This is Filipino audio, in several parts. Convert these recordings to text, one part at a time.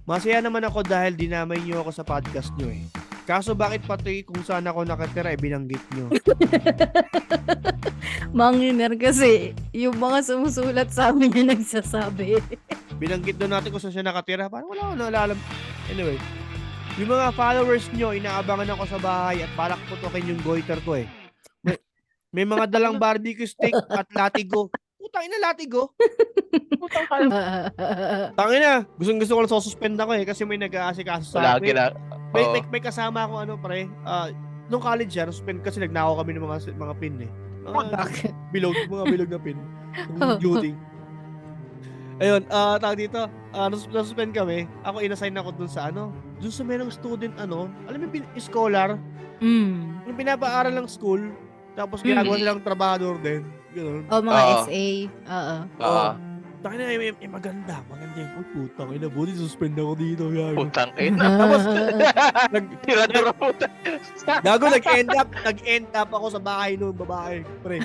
Masaya naman ako dahil dinamay niyo ako sa podcast niyo eh. Kaso bakit pati kung saan ako nakatira ay binanggit niyo? Manginer kasi yung mga sumusulat sa amin yung nagsasabi. Binanggit doon natin kung saan siya nakatira. Parang wala akong naalala. Anyway, yung mga followers niyo, inaabangan ako sa bahay at balak putukin yung goiter ko eh. May mga dalang barbecue steak at latigo. Putang ina, latigo. Putang ka. Tangin na, gusto ko lang suspend ako eh kasi may nag-aasikaso sa Wala akin. gina. Oo. May kasama ako ano pre. Nung college yan, suspend kasi nagnakaw kami ng mga pin eh. Bakit? Mga bilog na pin. Yung duty. Ayun, tawag dito, nasuspend kami. Ako inassign ako dun sa dun sa merong student alam mo yung scholar, yung pinapaaral ng school, tapos ginagawa silang trabahador din. Ganun. O mga Oo. SA. Oo. Oo. Takin na, maganda yung, putang ina, buti suspend ako dito. Gago. Putang ina. Tapos, Tira-tira puta. gago, nag-end up ako sa bahay nung babae, pre.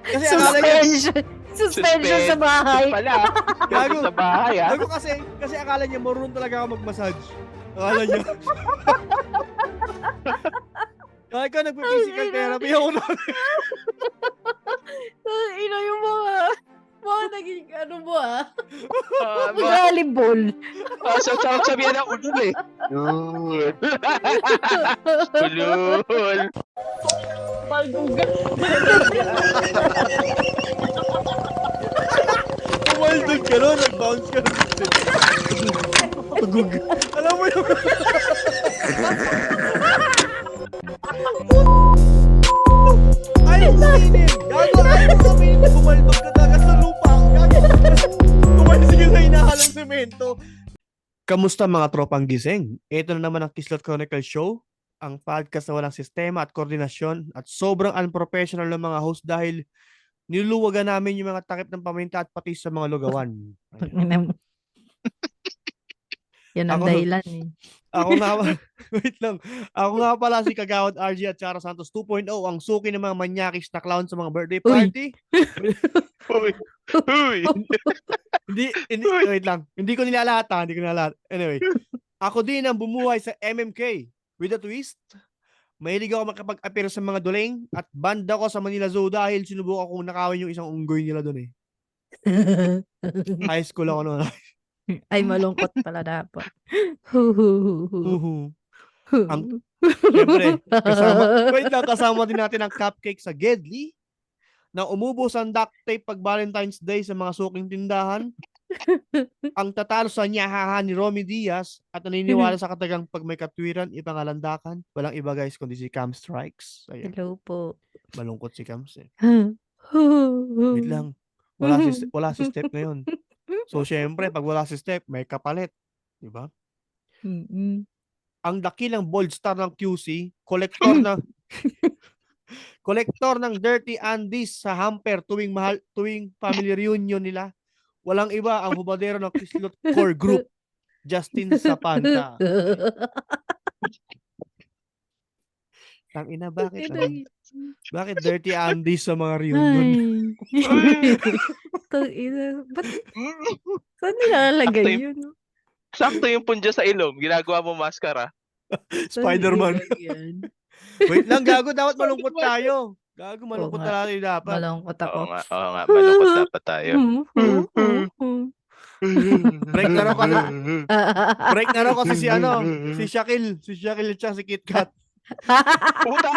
Kasi akala niya, Suspension sa bahay. Pala. Gago. Sa bahay ah. gago kasi akala niya marunong talaga ako mag-massage. Akala niya. Kaya ka nagpa-physical therapy ako na. Ina yung mga naging ano mo Mga Volleyball. sabihan ng ulul eh. Ulul. Balduga. Umaldog ka nun, nag-bounce ka nun. Alam mo yung... Ay, uminin! Gago, ay, uminin! Umaldog ka dagat sa lupa! Gago! Umalis ka sa hinahalang semento! Kamusta mga tropang gising? Ito na naman ang Kislot Chronicle Show, ang podcast na walang sistema at koordinasyon at sobrang unprofessional ng mga host dahil niluluwagan namin yung mga takip ng paminta at pati sa mga lugawan. Ayan. Yan ang Ako- dahilan eh. Ako nga, wait lang. Ako nga pala si Kagawad RG at Chara Santos 2.0, ang suki ng mga manyakis na clown sa mga birthday Uy. party. Uy. Uy. Hindi, wait lang. Hindi ko nilalat. Anyway, ako din ang bumuhay sa MMK with a twist. Mahilig ako makapag-appear sa mga duling at banda ko sa Manila Zoo dahil sinubukan kong nakawin yung isang unggoy nila doon eh. High school ako noon. Ay, malungkot pala dapat. Uhu. Siyempre, kasama din natin ang cupcake sa Gedli na umubos ang duct tape pag Valentine's Day sa mga suking tindahan. Ang tatalo sa nyahahan ni Romy Diaz at naniniwala sa katagang pag may katwiran, ipangalandakan. Walang iba guys kundi si Cam Strikes. Ayan, Hello po. malungkot si Cams eh. Wait Wait lang. Wala si Step ngayon. So syempre, pag wala si Step, may kapalit. Diba? Ang dakilang bold star ng QC, kolektor ng Dirty Andes sa hamper tuwing family reunion nila. Walang iba ang hubadero ng Kislot Core Group, Justin Sapanta. Tangina, bakit Dirty Andes sa mga reunion? Ba't saan nilalagay Sakto yun? Sakto yung punja sa ilong. Ginagawa mo maskara. Spider-Man. Wait lang, gago, dapat malungkot tayo. Gago, malungkot Oo nga. na natin dapat. Malungkot ako. Oo nga. Malungkot dapat tayo. Break na raw kasi si Shaquille at saka si Kit Kat. Puta.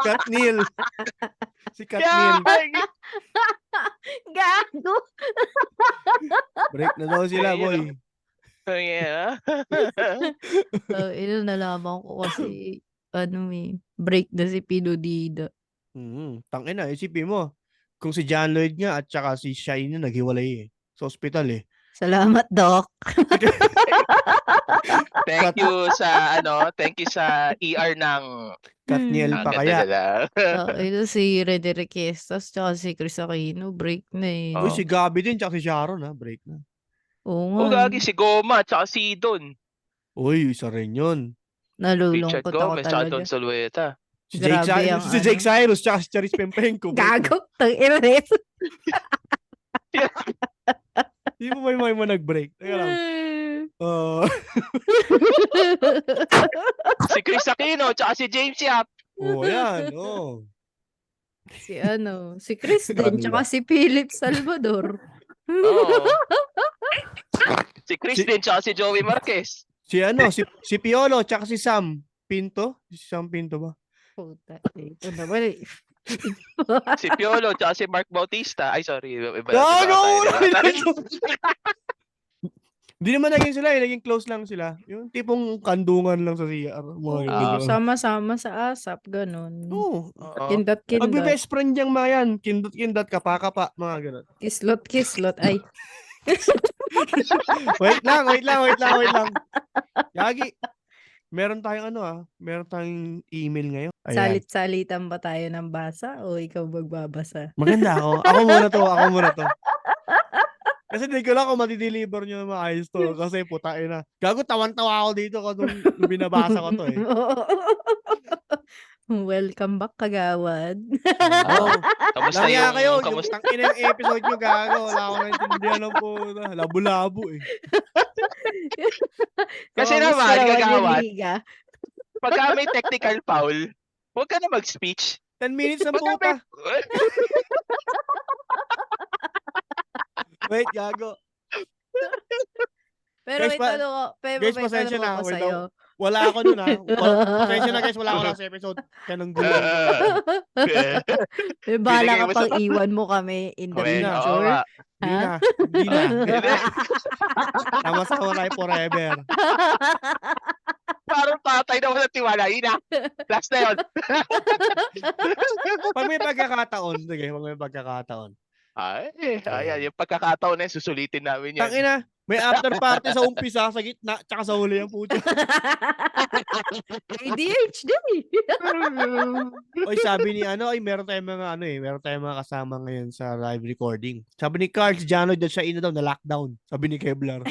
Katniel. Si Katniel. Gago! Break na daw sila, boy. Yeah. Ito nalaman ko kasi break na si Pinodida. Tangina, isipin mo. Kung si John Lloyd nga at saka si Shine naghiwalay eh. Sa ospital eh. Salamat, Doc. Thank you sa ER ng Katniel pa kaya. Ito si Rene Requestas tsaka si Chris Aquino, break na eh. Uy, si Gabi din tsaka si Sharon break na. Oo O nga. gagi si Goma tsaka si Don. Uy, isa rin yun. Richard Nalulungkot ako Gomez tsaka talaga. Don Solueta. Si Grabe Jake Cyrus tsaka si Charis Pempenko. Gago! Tang ina. Di mo may mo nag-break. Teka lang. Oh, Si Chris Aquino, tsaka si James Yap. yan. Oh. Si Kristen, tsaka si Philip Salvador. Oo. Si Si, Kristen, tsaka si Joey Marquez. si Piolo, tsaka si Sam Pinto. Si Sam Pinto ba? Puta, ito naman eh. Si Piolo, tsaka si Mark Bautista. Ay, sorry. Iba Gago! tayo. Di naman naging sila eh. Naging close lang sila. Yung tipong kandungan lang sa CR. Mga Ah. ganun. Sama-sama sa ASAP, ganun. Oo. Oo. Kindat-kindat. Magbe-best friend yung mga yan. Kindot-kindot, kapa-kapa. Mga ganun. Kislot-kislot. Ay, Wait lang. Yagi. Meron tayong meron tayong email ngayon. Ayan. salit-salitan ba tayo ng basa o ikaw magbabasa? Maganda ako. Ako muna to. Kasi hindi ko lang kung matideliver nyo na maayos to. Kasi putain na. Gago, tawan-tawa ako dito nung binabasa ko to eh. Welcome back, kagawad. Oo. Kamusta Laya yung... kayo. Yung Kamusta? tangina yung episode nyo, gago. Wala akong naintindihan ng puta. Labo-labo eh. Kasi Kamusta naman, yung kagawad, liga? pagka may technical foul, huwag ka na mag-speech. 10 minutes na Pagka puta. may... Wait, gago. Pero Guys, may tanong ko, guys, may pasensya tanong na. ako Wala, sa'yo. wala ako nun Pasensya na guys, wala ako last episode. Tanong gulo. May bala Binigay ka mo pang iwan mo kami in the Well, oo future. nga. Hindi na. Hindi. Sama-sama tayo forever. Parang patay na walang tiwala. Ina. Last na yun. Pag may pagkakataon, sige, pag may pagkakataon. Ay, ayan. Yung pagkakataon na yun, susulitin namin yan. Tangina, may after party sa umpisa, sa gitna, tsaka sa huli ang puto. ADHD. Oy, sabi ni meron tayong mga kasama ngayon sa live recording. Sabi ni Carl Jano dyan siya daw na lockdown. Sabi ni Kevlar.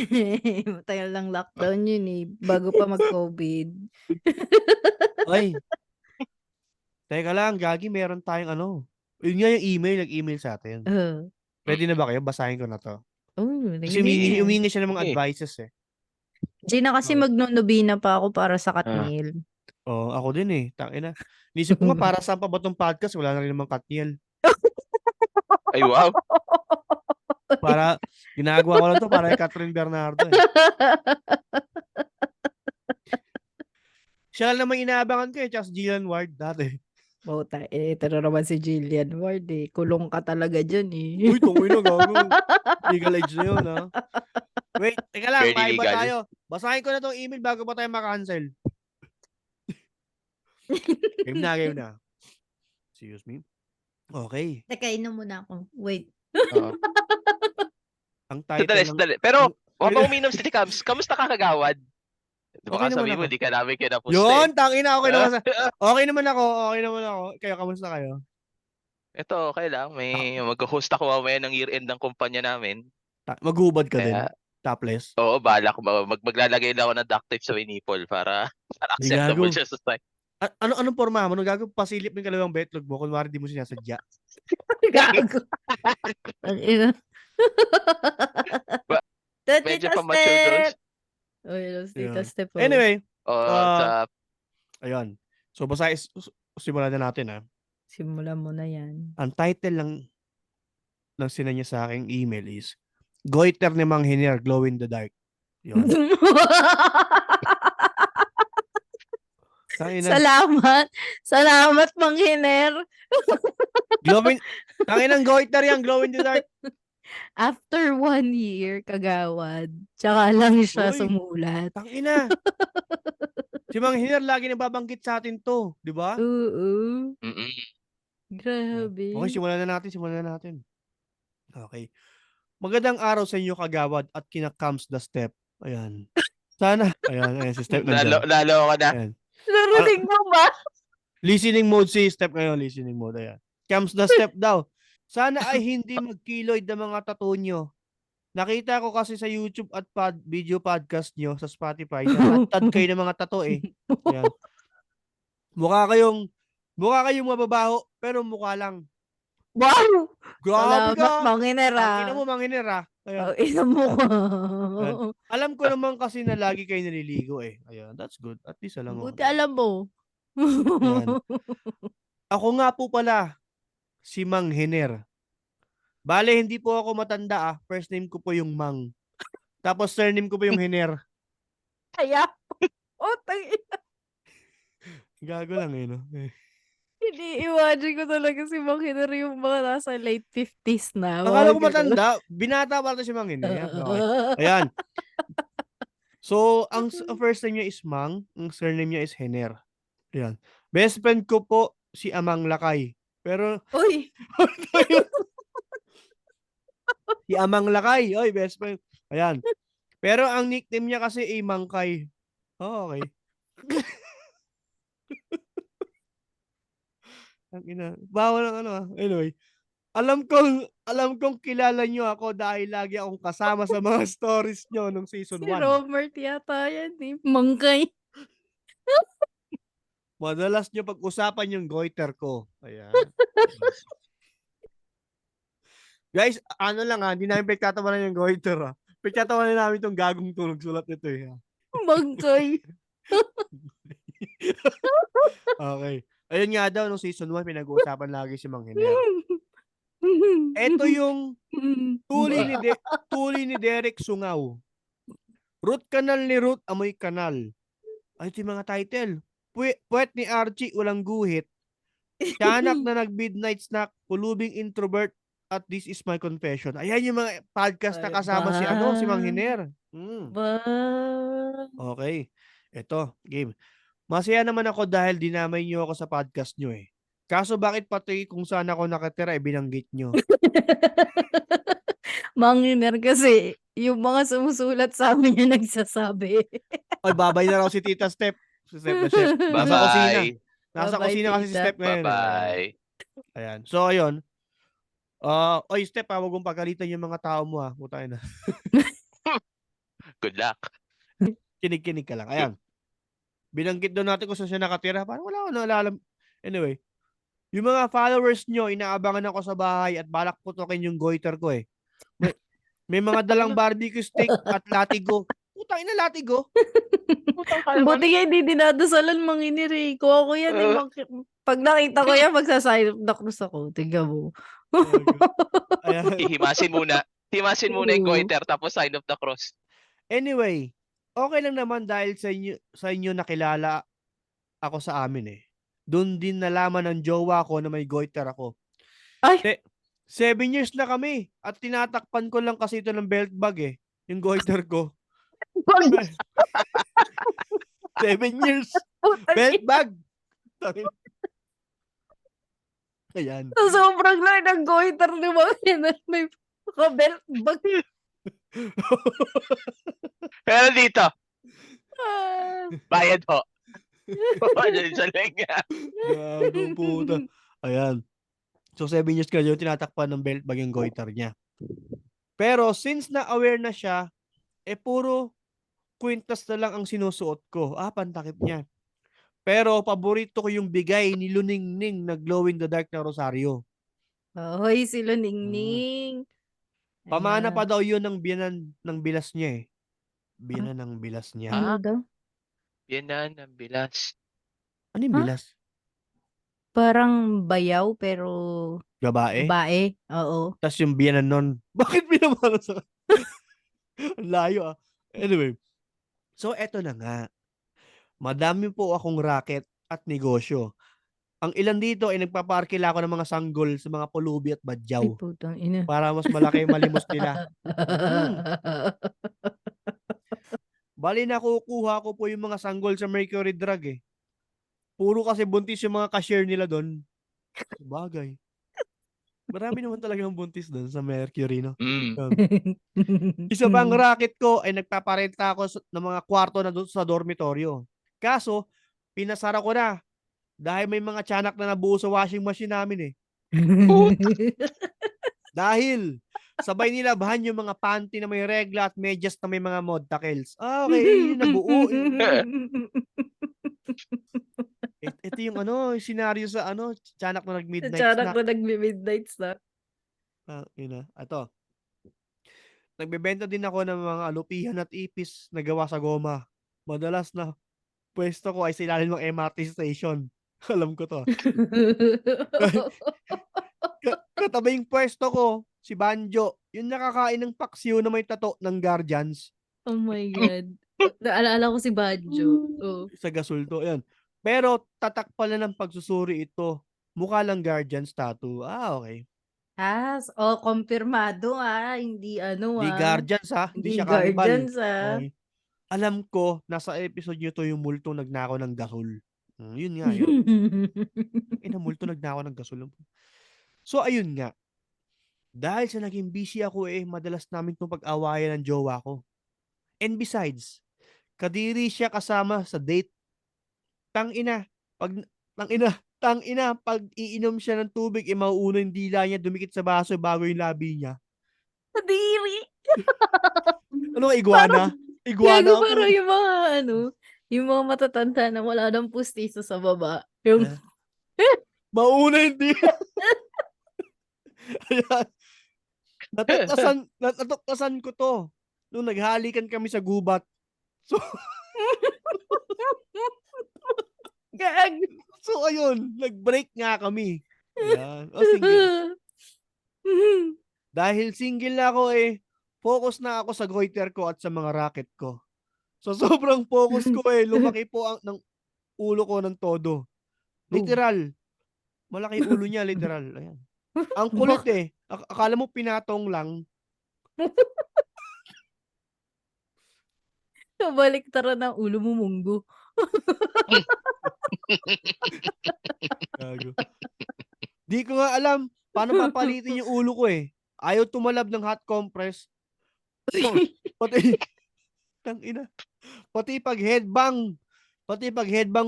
Matagal lang lockdown yun eh. Bago pa mag-COVID. Oy. Teka lang, Gagi, meron tayong Yun nga yung email, nag-email sa atin. Pwede na ba kayo? Basahin ko na to. Kasi humingi siya ng mga advices eh. Gina, kasi magnonobina pa ako para sa Katniel. Oo, ako din eh. Tangina. Nisip ko nga, para saan pa ba tong podcast? Wala na rin namang Katniel. Ay, wow. Para, ginagawa ko lang to para kay Catherine Bernardo eh. Siya lang naman inaabangan ko eh, tsaka si Jillian Ward dati. Bota, ito na naman si Jillian Ward eh. Kulong ka talaga dyan eh. Uy, tungoy na gago. Legal age na yun ha. Wait, teka lang, Fairly paiba legal. tayo. Basahin ko na tong email bago pa tayo makancel. Game na. Excuse me. Okay. Teka, inom muna ako. Wait. Oo. Ang title Sandali. Pero, huwag pa uminom si Cams. Kamusta ka, kagawad? Okay Baka naman sabihin mo, ako. di ka namin kinapusta. Yun, tangina, okay naman. Okay naman ako. Kayo, kamusta kayo? Ito, okay lang. May mag-host ako mamaya ng year-end ng kumpanya namin. Maghubad ka din. Kaya, Topless. oo, balak. Maglalagay lang ako ng duct tape sa winipol para acceptable Gago. siya sa site. Anong forma mo? Gago, pasilip mo yung kalawang betlog mo. Kunwari di mo sinasadya. Gago. Ang ina. Medyo pa-mature those. Oh, yun, Yeah. Tita Step. Anyway, Sa ayun. So, simulan na natin ha. Simulan mo na yan. Ang title lang ng sinanya sa aking email is Goiter ni Mang Hiner, Glow in the Dark. Yun. Salamat, Mang Hiner. Tanginang goiter yan, Glow in the Dark. After 1 year, kagawad. Tsaka lang siya Uy. sumulat. Tangina. Si Mang Hiner lagi nababanggit sa atin to, di ba? Oo. mm-mm. Grabe. Okay, simulan na natin. Okay. Magandang araw sa inyo, kagawad, at kina-comes the step. Ayan. Sana. Ayan, si Step nandiyan. Lalo ka na. Ayan. Narinig mo ba? Listening mode si Step ngayon, listening mode. Ayan. Comes the step daw. Sana ay hindi magkiloid ng mga tattoo nyo. Nakita ko kasi sa YouTube at video podcast nyo sa Spotify, natad kayo ng mga tattoo eh. Ayan. Mukha kayong mababaho, pero mukha lang. Wow! Grabe Salamat, ka! Mang Hiner. Tangina mo, Mang Hiner ah. Ayan. Ina mo ka. Ayan. Alam ko naman kasi na lagi kayo naliligo eh. Ayan, that's good. At least alam mo. Buti alam mo. Ayan. Ako nga po pala, si Mang Hiner. Bale, hindi po ako matanda ah. First name ko po yung Mang. Tapos surname ko po yung Hiner. Kaya, ina. Gago lang eh, no? Ini-imagine ko talaga si Mang Hiner yung mga nasa late 50s na. Akala Mga ko ganun. matanda. Binata pa rin si Mang Hiner. Okay. Ayan. So, ang first name niya is Mang. Ang surname niya is Hiner. Ayan. Best friend ko po si Amang Lakay. Pero, Uy! si Amang Lakay. Oy, best friend. Ayan. Pero ang nickname niya kasi ay Mangkay. Oh, okay. Ang ina. Bawal ang ano ah. Anyway. Alam kong kilala nyo ako dahil lagi akong kasama sa mga stories nyo nung season Si 1. Robert yata yan eh. Mangkay. Madalas nyo pag-usapan yung goiter ko. Ayan. Guys, ano lang ha, hindi namin pagtatawanan yung goiter ha. Pagtatawanan namin itong gagong tunog sulat nito eh. Ha? Mangkay. Okay. Ayun nga daw, nung season 1, pinag-uusapan lagi si Mang Hiner. Ito yung tuli ni Derek Sungaw. Root kanal ni Root, amoy kanal. Ay, ito yung mga title. Puwet ni Archie, ulang guhit. Tiyanak na nag-midnight snack, pulubing introvert, at this is my confession. Ayan yung mga podcast na kasama si Mang Hiner. Ba? Okay. Ito, game. Masaya naman ako dahil dinamay niyo ako sa podcast niyo eh. Kaso bakit pati kung saan ako nakatira binanggit niyo? Mang Hiner kasi yung mga sumusulat sa amin yung nagsasabi. Oy, babay na raw si Tita Step. Si Step na chef. Nasa kusina. Bye-bye. Nasa Bye-bye, kusina kasi si tita. Step ngayon. Bye-bye. Ayan. So, ayun. Oy, Step, huwag mong pagalitan yung mga tao mo ha. Putay na. Good luck. Kinig-kinig ka lang. Ayan. Binanggit doon natin kung saan siya nakatira. Parang wala ko naalala. Anyway. Yung mga followers nyo, inaabangan ako sa bahay at balak putukin yung goiter ko eh. May mga dalang barbecue steak at latigo. Putang ina, latigo. Putang ka naman. Buti nga hindi dinadasalan Mang Hiner eh. Kung ako yan eh. Pag nakita ko yan, magsasign of the cross ako. Tingnan mo. Ayan. Himasin muna. Himasin muna yung goiter tapos sign of the cross. Anyway, okay lang naman dahil sa inyo nakilala ako sa amin eh. Doon din nalaman ng jowa ko na may goiter ako. Ay! 7 years na kami at tinatakpan ko lang kasi ito ng belt bag eh. Yung goiter ko. 7 years. Belt bag. Ayan. So, sobrang laki ng goiter ni Mang Hiner. May belt bag. Pero dito, Ah. bayad ho. Diyan sa lenga. Gagong puta. Ayan. So 7 years ka yun, tinatakpan ng belt bag yung goiter niya. Pero since na-aware na siya, puro kwintas na lang ang sinusuot ko. Pantakip niya. Pero paborito ko yung bigay ni Luningning na glow in the dark na rosaryo. Hoy, si Luningning. Pamana Ayan. pa daw yun ng biyanan ng bilas niya eh. Biyanan ng bilas niya. Ano daw? Yan na, ang bilas. Ano yung Ha? bilas? Parang bayaw pero Babae? bae. Oo. Tapos yung biyanan nun. Bakit binamana sa ang layo ah. Anyway. So eto na nga. Madami po akong racket at negosyo. Ang ilan dito ay nagpaparkila ako ng mga sanggol sa mga pulubi at Ay, badyaw putang ina. para mas malaki yung malimos nila. Bali nakukuha ko po yung mga sanggol sa Mercury Drug eh. Puro kasi buntis yung mga cashier nila doon. Bagay. Marami naman talagang buntis doon sa Mercury, no? Isa pang racket ko ay nagpaparenta ako ng mga kwarto na doon sa dormitoryo. Kaso, pinasara ko na dahil may mga tiyanak na nabuo sa washing machine namin eh. Dahil sabay nila bahan yung mga panty na may regla at medyas na may mga mod tackles. Okay, yun nabuo. Ito yung yung senaryo sa tiyanak na nag-midnight Tiyanak snack. na nagmi-midnight snack. Ito. nagbebenta din ako ng mga alupihan at ipis na gawa sa goma. Madalas na pwesto ko ay sa ilalim ng MRT station. Alam ko to. Katabing pwesto ko, si Banjo, yung nakakain ng paksiw na may tato ng Guardians Oh my God. Naalala ko si Banjo. Oh. sa gasulto. Yan. Pero tatak pala ng pagsusuri ito. Mukha lang Guardians tattoo. Okay. Kumpirmado hindi Di Guardians ha. Hindi Hindi siya cannibal. Guardians Okay. Alam ko, nasa episode nyo to yung multong nagnakaw ng gasol. Yun nga yun. Multo nagnakaw ng gasol. So ayun nga. Dahil sa naging busy ako madalas namin itong pag-awayan ng jowa ko. And besides, kadiri siya kasama sa date. Tangina, pag iinom siya ng tubig, mauuna yung dila niya, dumikit sa baso bago yung labi niya. Kadiri. Ano, iguana? Iguana Gago, ako. parang yung mga matatanda na wala nang pustiso sa baba. Yung, Mauna yung dila. Ayan. Natuklasan ko to nung naghalikan kami sa gubat. So, so ayun, nag-break nga kami. Ayan. Single. Dahil single na ako focus na ako sa goiter ko at sa mga racket ko. So sobrang focus ko lumaki po ng ulo ko ng todo. Literal. Malaki ulo niya, literal. Ayan. Ang kulit akala mo pinatong lang. Kabaliktaran ng ulo mo, munggo. Gago. Di ko nga alam paano papalitin yung ulo ko Ayaw tumalab ng hot compress. So, pati tangina. Pati pag headbang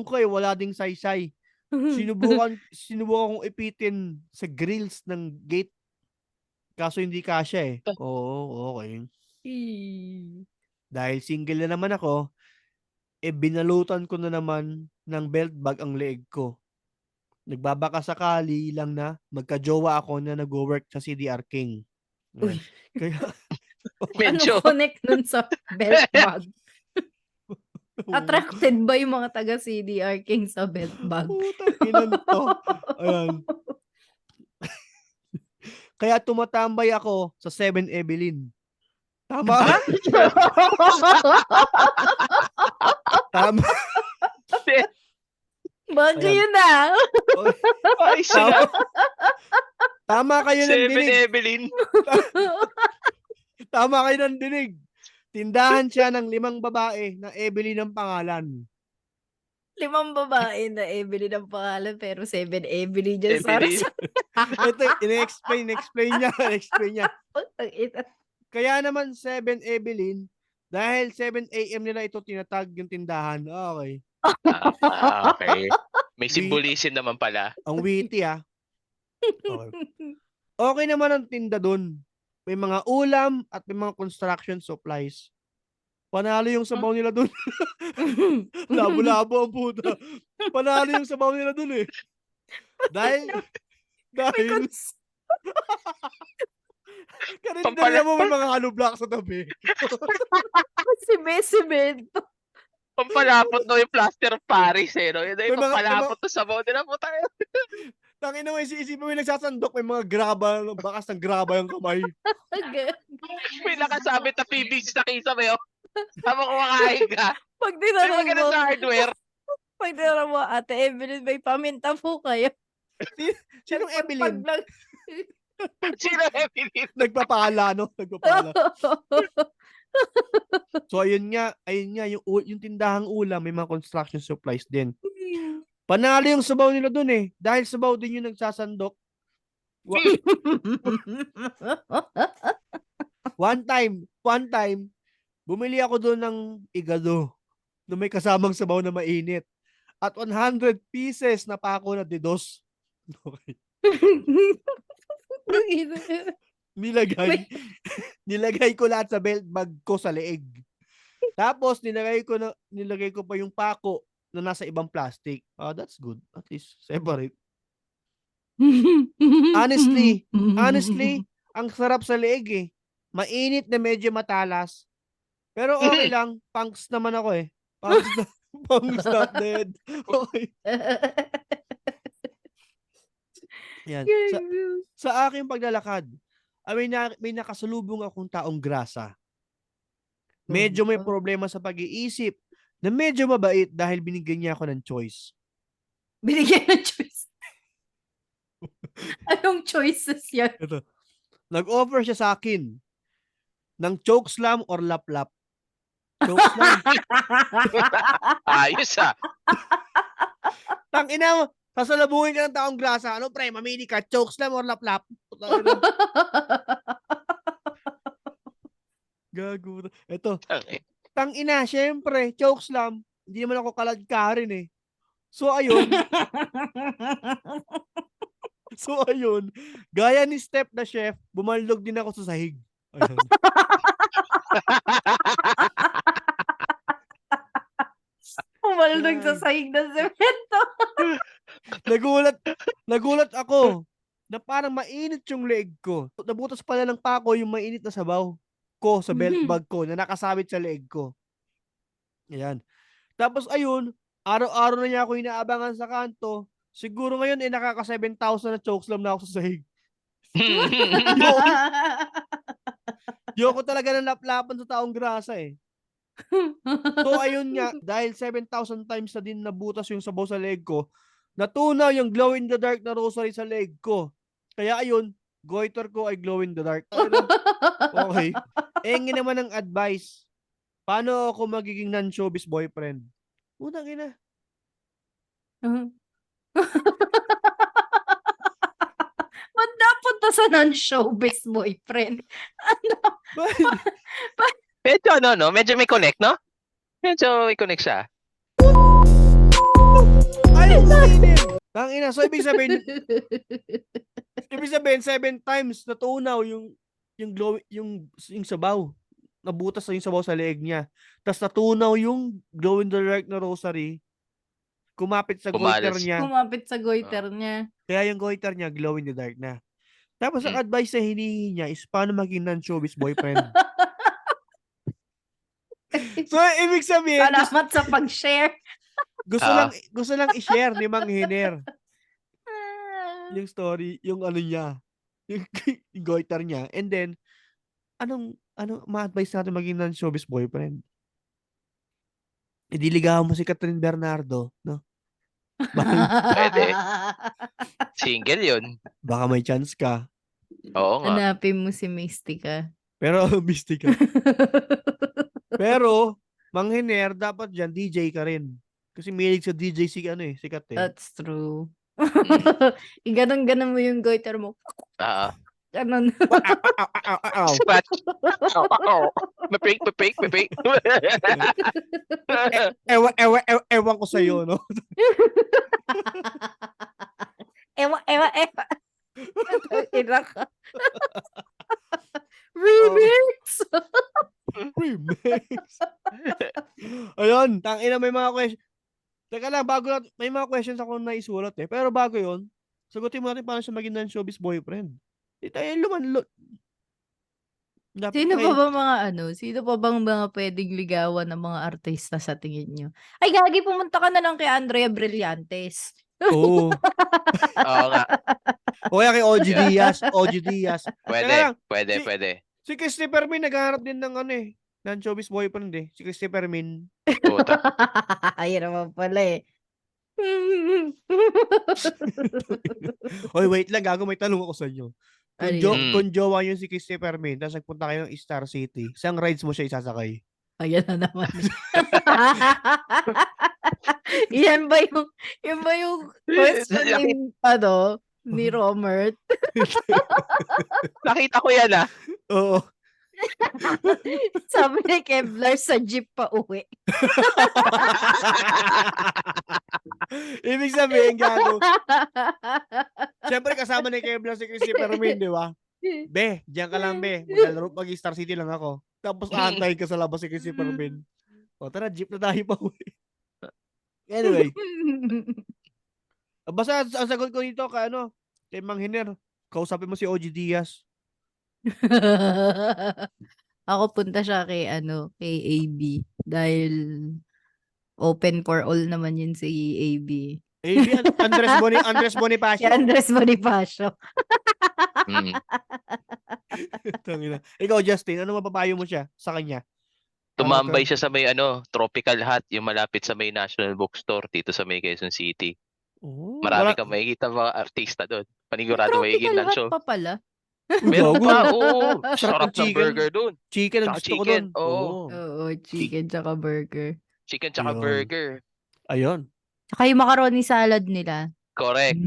ko wala ding saysay. Sinubukan kong ipitin sa grills ng gate. Kaso hindi kasya Oo, okay. Dahil single na naman ako, binalutan ko na naman ng belt bag ang leeg ko. Nagbabaka sakali lang na magka-jowa ako na nag-work sa CDR King. Uy. Kaya, Medyo. Ano connect nun sa belt bag? Attracted ba yung mga taga CDR King sa belt bag? Putang ina nito. Ayan. Kaya tumatambay ako sa 7 Evelyn. Tama? Tama. Bago Ayan. yun Ay, sila. Tama kayo ng Seven dinig. Evelyn. Tama kayo ng dinig. Tindahan siya ng 5 babae na Evelyn ang pangalan. 5 babae na Evelyn ang pangalan pero 7 Evelyn dyan sa Evelyn. Ito, in-explain niya. Kaya naman 7 Evelyn, dahil 7 AM nila ito tinatag yung tindahan. Okay. Okay. May symbolism naman pala. Ang witty Okay. Okay naman ang tinda dun. May mga ulam at may mga construction supplies. Panalo yung sabaw nila dun. Labo-labo ang puta. Panalo yung sabaw nila dun Dahil karinderya mo may mga hollow block sa tabi. Simento. Pampalapot no yung plaster of Paris no? Yun May yung pampalapot to sa mga nila po tayo. Tangina mo, isipin mo yung nagsasandok, may mga graba, bakas ng graba yung kamay. May nakasabit na PVC sa kisa mo yun. Habang kumakain ka. Pag May dinarang maganda mo, sa hardware. Ate Evelyn, may paminta po kayo. Sinong Evelyn? Sino Evelyn? Nagpapala, no? Nagpapala. So, ayun nga, yung tindahang ulam, may mga construction supplies din. Panalo yung sabaw nila dun Dahil sabaw din yung nagsasandok. One time, bumili ako doon ng igado na may kasamang sabaw na mainit. At 100 pieces na pako na dedos. Okay. Nilagay ko lahat sa belt bag ko sa leeg. Tapos nilagay ko pa yung pako na nasa ibang plastic. That's good. At least separate. Honestly, ang sarap sa leeg mainit na medyo matalas. Pero okay lang, punks naman ako eh. Punks na, punks not dead. Okay. Yan. Sa aking paglalakad, may nakasalubong akong taong grasa. Medyo may problema sa pag-iisip na medyo mabait dahil binigyan niya ako ng choice. Binigyan ng choice. Anong choices yan? Ito. Nag-offer siya sa akin ng choke slam or lap-lap. Choke slam. Ayos ah. Tangina mo, sasalubungin ka ng taong grasa. Ano pre, mamili ka, choke slam or lap-lap? Gago. Ito. Tangina, syempre, choke slam. Hindi naman ako kaladkarin eh. So ayun, gaya ni Step the Chef, bumaldog din ako sa sahig. Ayun. Umaldog sa sahig ng semento. Nagulat ako na parang mainit yung leeg ko. Nabutas pala ng pako yung mainit na sabaw ko sa belt bag ko na nakasabit sa leeg ko. Ayan. Tapos ayun, araw-araw na niya ako inaabangan sa kanto. Siguro ngayon nakaka 7,000 na chokeslam na ako sa sahig. Yoko talaga ng laplapan sa taong grasa eh. So ayun nga, dahil 7,000 times na din nabutas yung sabaw sa leg ko, natunaw yung glow in the dark na rosary sa leg ko. Kaya ayun, goiter ko ay glow in the dark. Okay. Engin naman ang advice. Paano ako magiging non-showbiz boyfriend? Unang ina. Ba't napunta sa non-showbiz boyfriend? Ano? Medyo ano, no? Medyo may connect, no? Medyo may connect siya. Ay, uminim! Tangina, so ibig sabihin 7 times natunaw yung glow, yung sabaw. Nabutas na yung sabaw sa leeg niya. Tapos natunaw yung glow in the dark na rosary. Kumapit sa goiter niya. Kumapit sa goiter niya. Kaya yung goiter niya, glow in the dark na. Tapos ang advice na hinihingi niya is paano maging non-showbiz boyfriend. So, ibig sabihin, Salamat sa pag-share. gusto lang i-share ni Mang Hiner yung story, yung ano niya, yung goiter niya. And then, anong ma-advise natin maging non-showbiz boyfriend? Idiligawan mo si Catherine Bernardo, no? Pwede. Single yun. Baka may chance ka. Oo nga. Hanapin mo si Mystica. Pero, mystic ka. Pero, Mang Hiner, dapat dyan, DJ ka rin. Kasi mahilig sa DJ si Kat eh. That's true. Ganon-ganon mo yung goiter mo. Ganon. Spat. Mapik. Ewan ko sa'yo, no? Ewa. Ina ka. Remix! Remix. Ayun, tangina may mga question. Teka lang, may mga questions ako na isulat eh. Pero bago yun, sagutin mo natin paano siya maging non-showbiz boyfriend. Di tayo lumanlot. Sino pa bang mga pwedeng ligawan ng mga artista sa tingin nyo? Ay, gagi, pumunta ka na lang kay Andrea Brillantes. Oo. Oo nga. O kaya kay OG Diaz. Pwede. Si Christopher Min naghahanap din ng non-showbiz boyfriend eh. Si Christopher Min. Puta. Ayun naman pala eh. Oy, wait lang, gago, may tanong ako sa inyo. Kung jowa yun si Christopher Min, tapos nagpunta kayo ng Star City, saan rides mo siya isasakay? Ayan na naman. Yan ba yung question ni Romert? Nakita ko yan ah. Oo. Sabi ni Kevlar sa jeep pa uwi. Ibig sabihin, gago. Siyempre kasama ni Kevlar si Christopher Min, di ba? Be, diyan ka lang, be. Mag-Star City lang ako. Tapos aantayin ka sa labas si Christopher Min. O tara, jeep na tayo pa uwi. Anyway. Basta ang sagot ko dito kay Mang Hiner, kausapin mo si OG Diaz. Ako punta siya kay kay AB dahil open for all naman yun si AB. Andres Si Bonifacio. Andres Bonifacio. Mm. Tangina. Ikaw, Justin, ano mapapayo mo siya sa kanya? Tumambay siya sa may Tropical Hut, yung malapit sa may National Bookstore dito sa may Quezon City. Oh, Marami kang makikita mga artista doon. Panigurado Tropical makikita hot show. pa pala. Meron gago. pa, oo. Sarap ng Sarap ng chicken. burger doon. Chicken ang Tsaka gusto ko chicken, doon. oo. Oo, chicken tsaka burger. Chicken tsaka Ayun. burger. Ayun. Tsaka yung macaroni salad nila. Correct.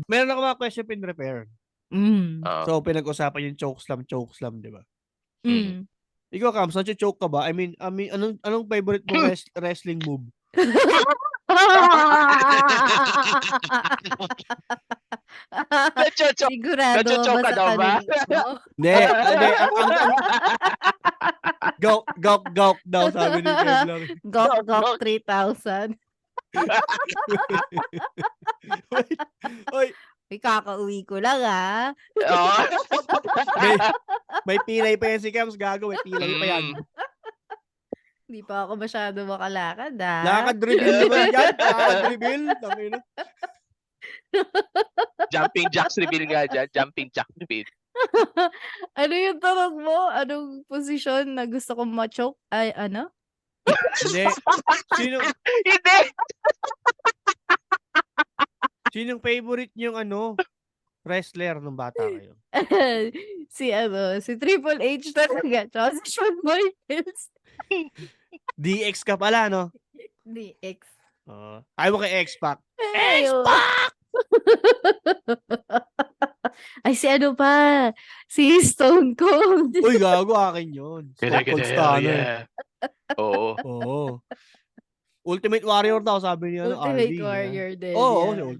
Meron ako mga question pin repair. Oo. So, pinag-usapan yung chokeslam, di ba? Mm. Ikaw, Kams, choke ka ba? I mean, anong favorite mong wrestling move? Sigurado Nacho-choke ba ka sa daw ba? tanong mo? Hindi, gawk daw, sabi ni Kevlar. Gok 3,000. Oy, May kakauwi ko lang Oo. may pilay pa yan si Kams, gago, may pilay pa yan. Hindi pa ako masyado makalakad Lakad reveal naman yan, reveal. Tangina. Jumping jacks reveal nga dyan. Jumping jack reveal. Ano yung tanong mo? Anong posisyon na gusto kong ma-choke? Ay, ano? Hindi. Hindi! Sinong favorite niyong wrestler nung bata kayo? si Triple H talaga. Tsaka si Shawn Michaels. DX ka pala, no? DX. Ayaw mo kay X-Pac. X-Pac! Ay, si ano pa? Si Stone Cold. Uy, gago, akin yun. Stone Cold Stunner. Yeah. Oo. Oo. Ultimate Warrior daw, sabi niya. Ultimate RV, Warrior din. Oo, yan.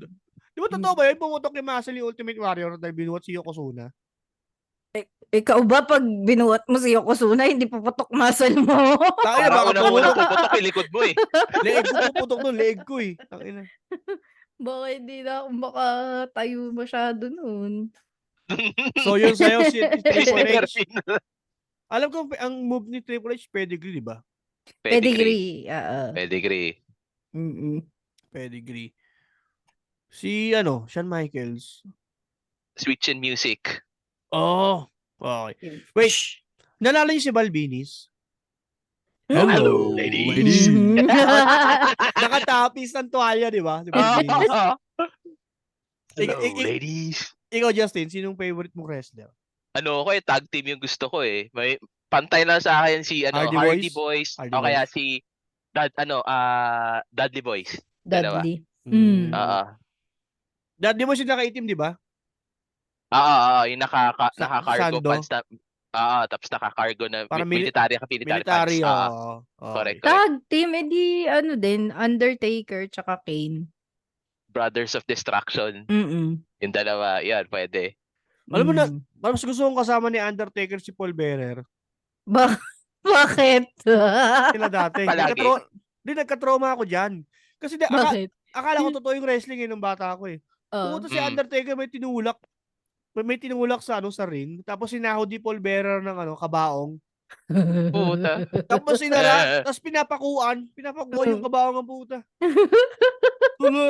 Di ba totoo ba yun? Pumutok ni Muscle yung Ultimate Warrior dahil binuhat si Yokozuna. Ikaw ba pag binuhat mo si Yokozuna, hindi puputok muscle mo? Tangina, Parang baka unang-unang pumutok. puputok yung likod mo eh. Leeg ko puputok doon, leeg ko eh. Tangina. Baka hindi na ako makatayo masyado nun. So yun sa'yo, si Triple Mr. H. Alam ko, ang move ni Triple H, pedigree, di ba? Pedigree. Pedigree. Pedigree. Si, Shawn Michaels. Switch in music. Oh, okay. Wait, nalala niyo si Balbinis? Hello, ladies. Nakatapis ng tuwalya, di ba? Si Balbinis. Hello, ladies. Ikaw, Justin, sinong favorite mong wrestler? Tag team yung gusto ko eh. May pantay lang sa akin si Hardy Boys Hardy o kaya Boys. si Dudley Boys. Dalawa. Dudley. Oo. Dudley mo siya nakaitim, di ba? Yung naka-cargo Sando? pants na tapos naka-cargo na Para military military, pants. oo. Correct. Tag team, edi din, Undertaker tsaka Kane. Brothers of Destruction. Yung dalawa, yan, pwede. Alam mo na, mas gusto kong kasama ni Undertaker si Paul Bearer. Bakit? Sila dati. Palagi. Nagka-trauma ako dyan. Kasi Bakit? akala ko totoo yung wrestling nung bata ako eh. Pumunta si Undertaker, may tinulak sa sa ring, tapos sinahod ni Paul Bearer ng kabaong. Puta. Tapos tapos pinapakuan yung kabaong ng puta.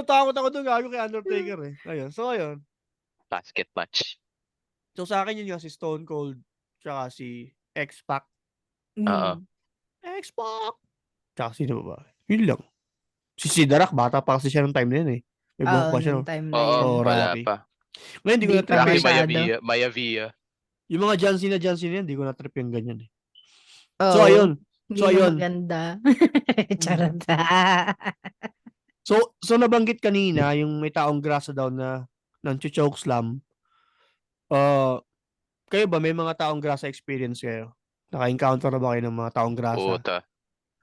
Takot ako doon, gago kay Undertaker eh. Ayun. Basket match. So sa akin yun yung si Stone Cold, tsaka si X-Pac. X-Pac! Tsaka sino ba? Yun lang. Si Sidarak, bata pa kasi siya ng time na yun eh. May buhok pa siya. No? Time na yun. Oo, Wala Rocky. pa. Ngayon, hindi ko na trip Rocky masyado. Maya Villa. yung mga John Cena yan, hindi ko na trip yung ganyan eh. Oo. So, ayun. Hindi So, na ayun. maganda. Charot. So nabanggit kanina, yung may taong grasa daw na chokeslam. Kayo ba, may mga taong grasa experience kayo? Naka-encounter na ba kayo ng mga taong grasa? Puta.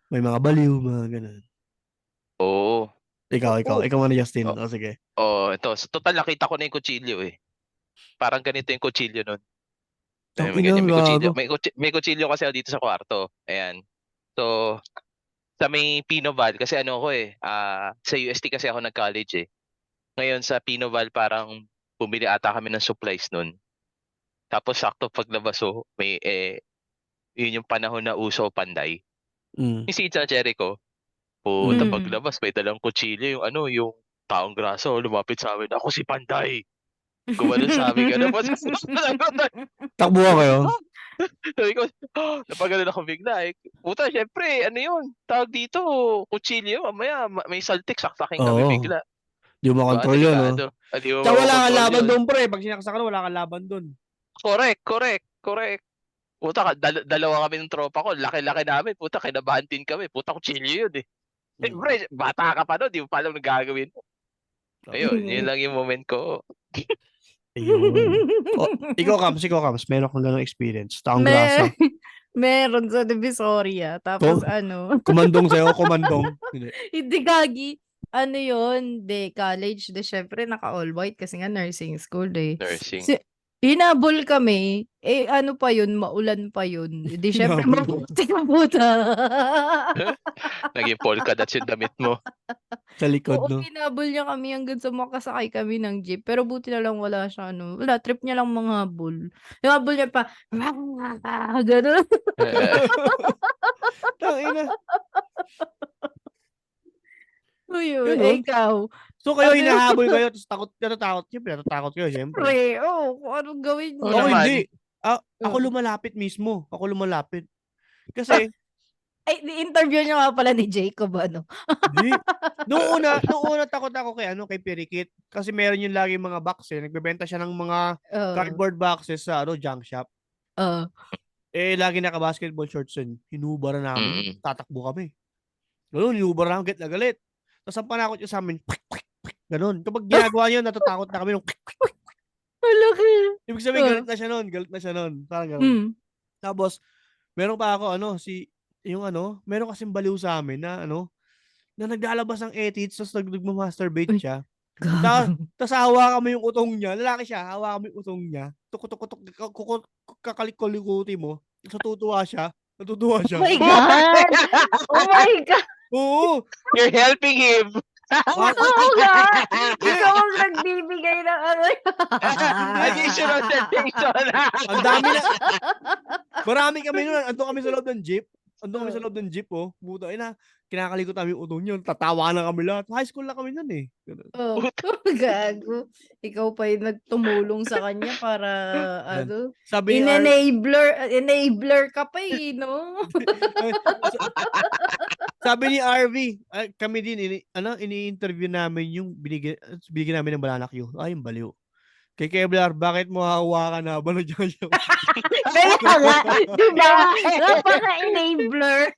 May mga baliw, mga ganun. Oo. Ikaw muna, Justin. Sige. Ito. Sa total, nakita ko na yung kutsilyo eh. Parang ganito yung kutsilyo nun. Ang May ina, kutsilyo. gago. May kutsilyo kasi ako dito sa kwarto. Ayan. So, sa may Pinoval, kasi sa UST kasi ako nag-college eh. Ngayon sa Pinoval, parang bumili ata kami ng supplies nun. Tapos sakto paglabas ko, yun yung panahon na uso Panday. Mm. Yung si Tita Jericho, puta Mm. paglabas, may dalang kutsilyo, yung taong graso, lumapit sa amin, ako si Panday. Gumanon sa amin, gano'n. Takbuhan kayo? Sabi ko, napaganon ako bigla eh. Puta, syempre, tawag dito, kutsilyo, mamaya may saltik, saksakin kami Oo. bigla. Di mo Diba? makontrol yun, no? Delikado. Di mo Tsaka wala kang makontrol laban yun. doon, pre. Pag sinaksak ka na, wala kang laban doon. Correct. Puta, dalawa kami ng tropa ko, laki-laki namin, puta, kinabahan din kami. Puta, kutsilyo yun eh. Pre, bata ka pa doon, di mo pa alam na gagawin mo. Ayun, yun lang yung moment ko. Ayun. Ikaw, Kams, meron kang ganong experience. Taong grasa. Meron sa Divisoria. Tapos Kumandong sa'yo, kumandong. Hindi. hindi gagi. Ano yun? College. Syempre, naka-all white kasi nga nursing school Nursing. Hinabol kami. Ano pa yun? Maulan pa yun. Syempre, Hinabol. mabuti ka puta. Naging polka dots yung damit mo. Sa likod, Oo, no? hinabol niya kami hanggang sa makasakay kami ng jeep. Pero buti na lang wala siya, wala, trip niya lang mga habol. Hinabol niya pa, gano'n. Tangina. So yun, Yun, no? ikaw. So kayo, Ano? hinahabol kayo, tapos natatakot. Siyempre, natatakot kayo, siyempre. Pre, kung anong gawin Oo niya. Ako naman. hindi. Ako lumalapit mismo. Kasi, Interview niya nga pala ni Jacob, hindi. Noong una takot ako kay Pirikit. Kasi meron yung lagi mga box eh. Nagbebenta siya ng mga cardboard boxes sa junk shop. Lagi naka-basketball shorts yun. Hinubaran namin. Tatakbo kami. Ganun, hinubaran namin. Galit na galit. Tapos ang panakot niya sa amin, ganun. Kapag ginagawa niyo, natatakot na kami. Malaki. Ibig sabihin, galit na siya nun. Parang ganun. Tapos, meron pa ako, meron kasing baliw sa amin na naglalabas ng edits, tapos nagmamasturbate siya. Tapos hawa kami yung utong niya. Lalaki siya, hawa kami yung utong niya. Tukutok, kakalik-kalikuti mo. Natutuwa siya. Oh my God! Oh my God! Oo! You're helping him. Oo nga! Ikaw ang nagbibigay ng Additional temptation. Ang dami na. Marami kami nun. Andun kami sa loob ng jeep. Oh. Buta na. Kinakalikot namin yung utong yun. Tatawa na kami lahat. High school na kami nun eh. Gago. Ikaw pa yung nagtumulong sa kanya para Sabi ni enabler ka pa no? Sabi ni RV, kami din, ini-interview namin yung binigyan namin ng Banana Q. Yung baliw. Kay Kevlar, bakit mo hawakan na ba na dyan siya? Kaya nga, diba? Napaka-enabler.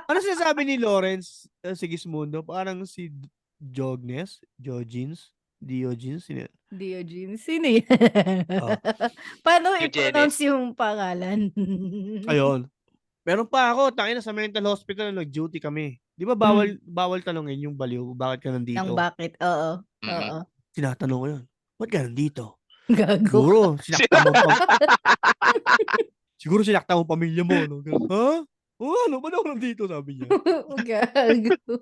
Ano sinasabi ni Lawrence Sigismundo? Parang si Diogenes? Sino yan? Paano i-pronounce yung pangalan? Ayun. Meron pa ako, tangina sa mental hospital nag-duty kami. Di ba bawal tanongin yung baliw, bakit ka nandito? Ang bakit, oo. Tinatanong ko yun, ba't ka nandito? Gago. Siguro sinakta mo pamilya mo. No? Ha? Ba't ako nandito? Sabi niya. Gago.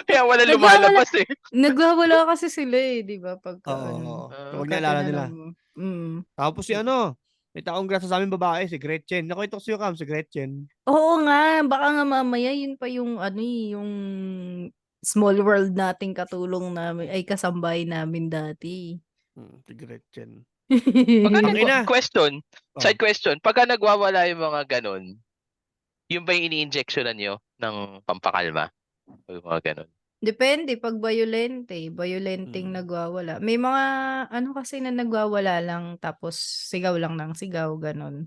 Kaya wala lumalabas eh. Nagwawala kasi sila di ba? Pagka kapag naalala nila. Tapos may taong grasa sa amin babae, si Gretchen. Nakwento ko sa'yo, Cam, si Gretchen. Oo nga, baka nga mamaya yun pa yung yung small world nating katulong namin, ay kasambay namin dati. Si Gretchen. Question, side question, pagka nagwawala yung mga ganon, yung ba yung ini-injectionan nyo ng pampakalma? Yung mga ganon? Depende, pag violenteng nagwawala. May mga kasi na nagwawala lang tapos sigaw lang ng sigaw, ganon.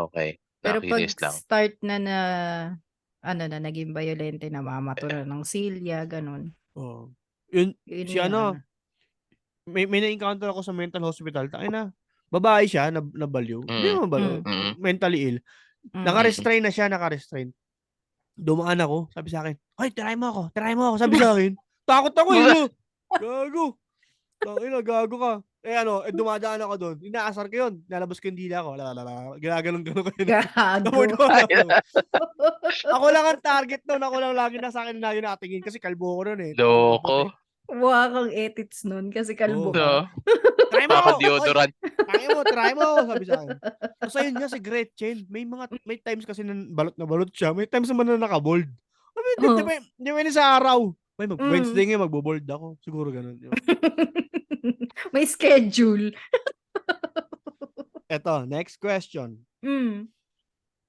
Okay. Pero pag lang. start na naging violente, namamato na ng silya, ganon. Yun si may na-encounter ako sa mental hospital. Tangina, babae siya na baliw. Hindi naman baliw. Mentally ill. Naka-restrain na siya, Dumaan ako, sabi sa akin, "Hoy, try mo ako." Sabi sa akin. Takot ako Gago. Gago ka. Dumadaan ako doon. Inaasar ko yun. Nalabas ko yung dila ko. Ginaganon ko yun. Gago. Ako lang ang target doon. Ako lang lagi nasa akin na yun nakatingin kasi kalbo ko nun eh. Loko. Mukha kang edits nun kasi kalbo Oo. ka. No? Try mo! Oy! Kaka-deodorant. Try mo! Sabi sa akin. Tapos ayun nga si Gretchen, may times kasi na balot siya, may times naman na nakabold. Sabi, Oh. depende sa araw. May Mm. Wednesday nga magbo-bold ako. Siguro ganun. Yun. May schedule. Eto, next question. Mm.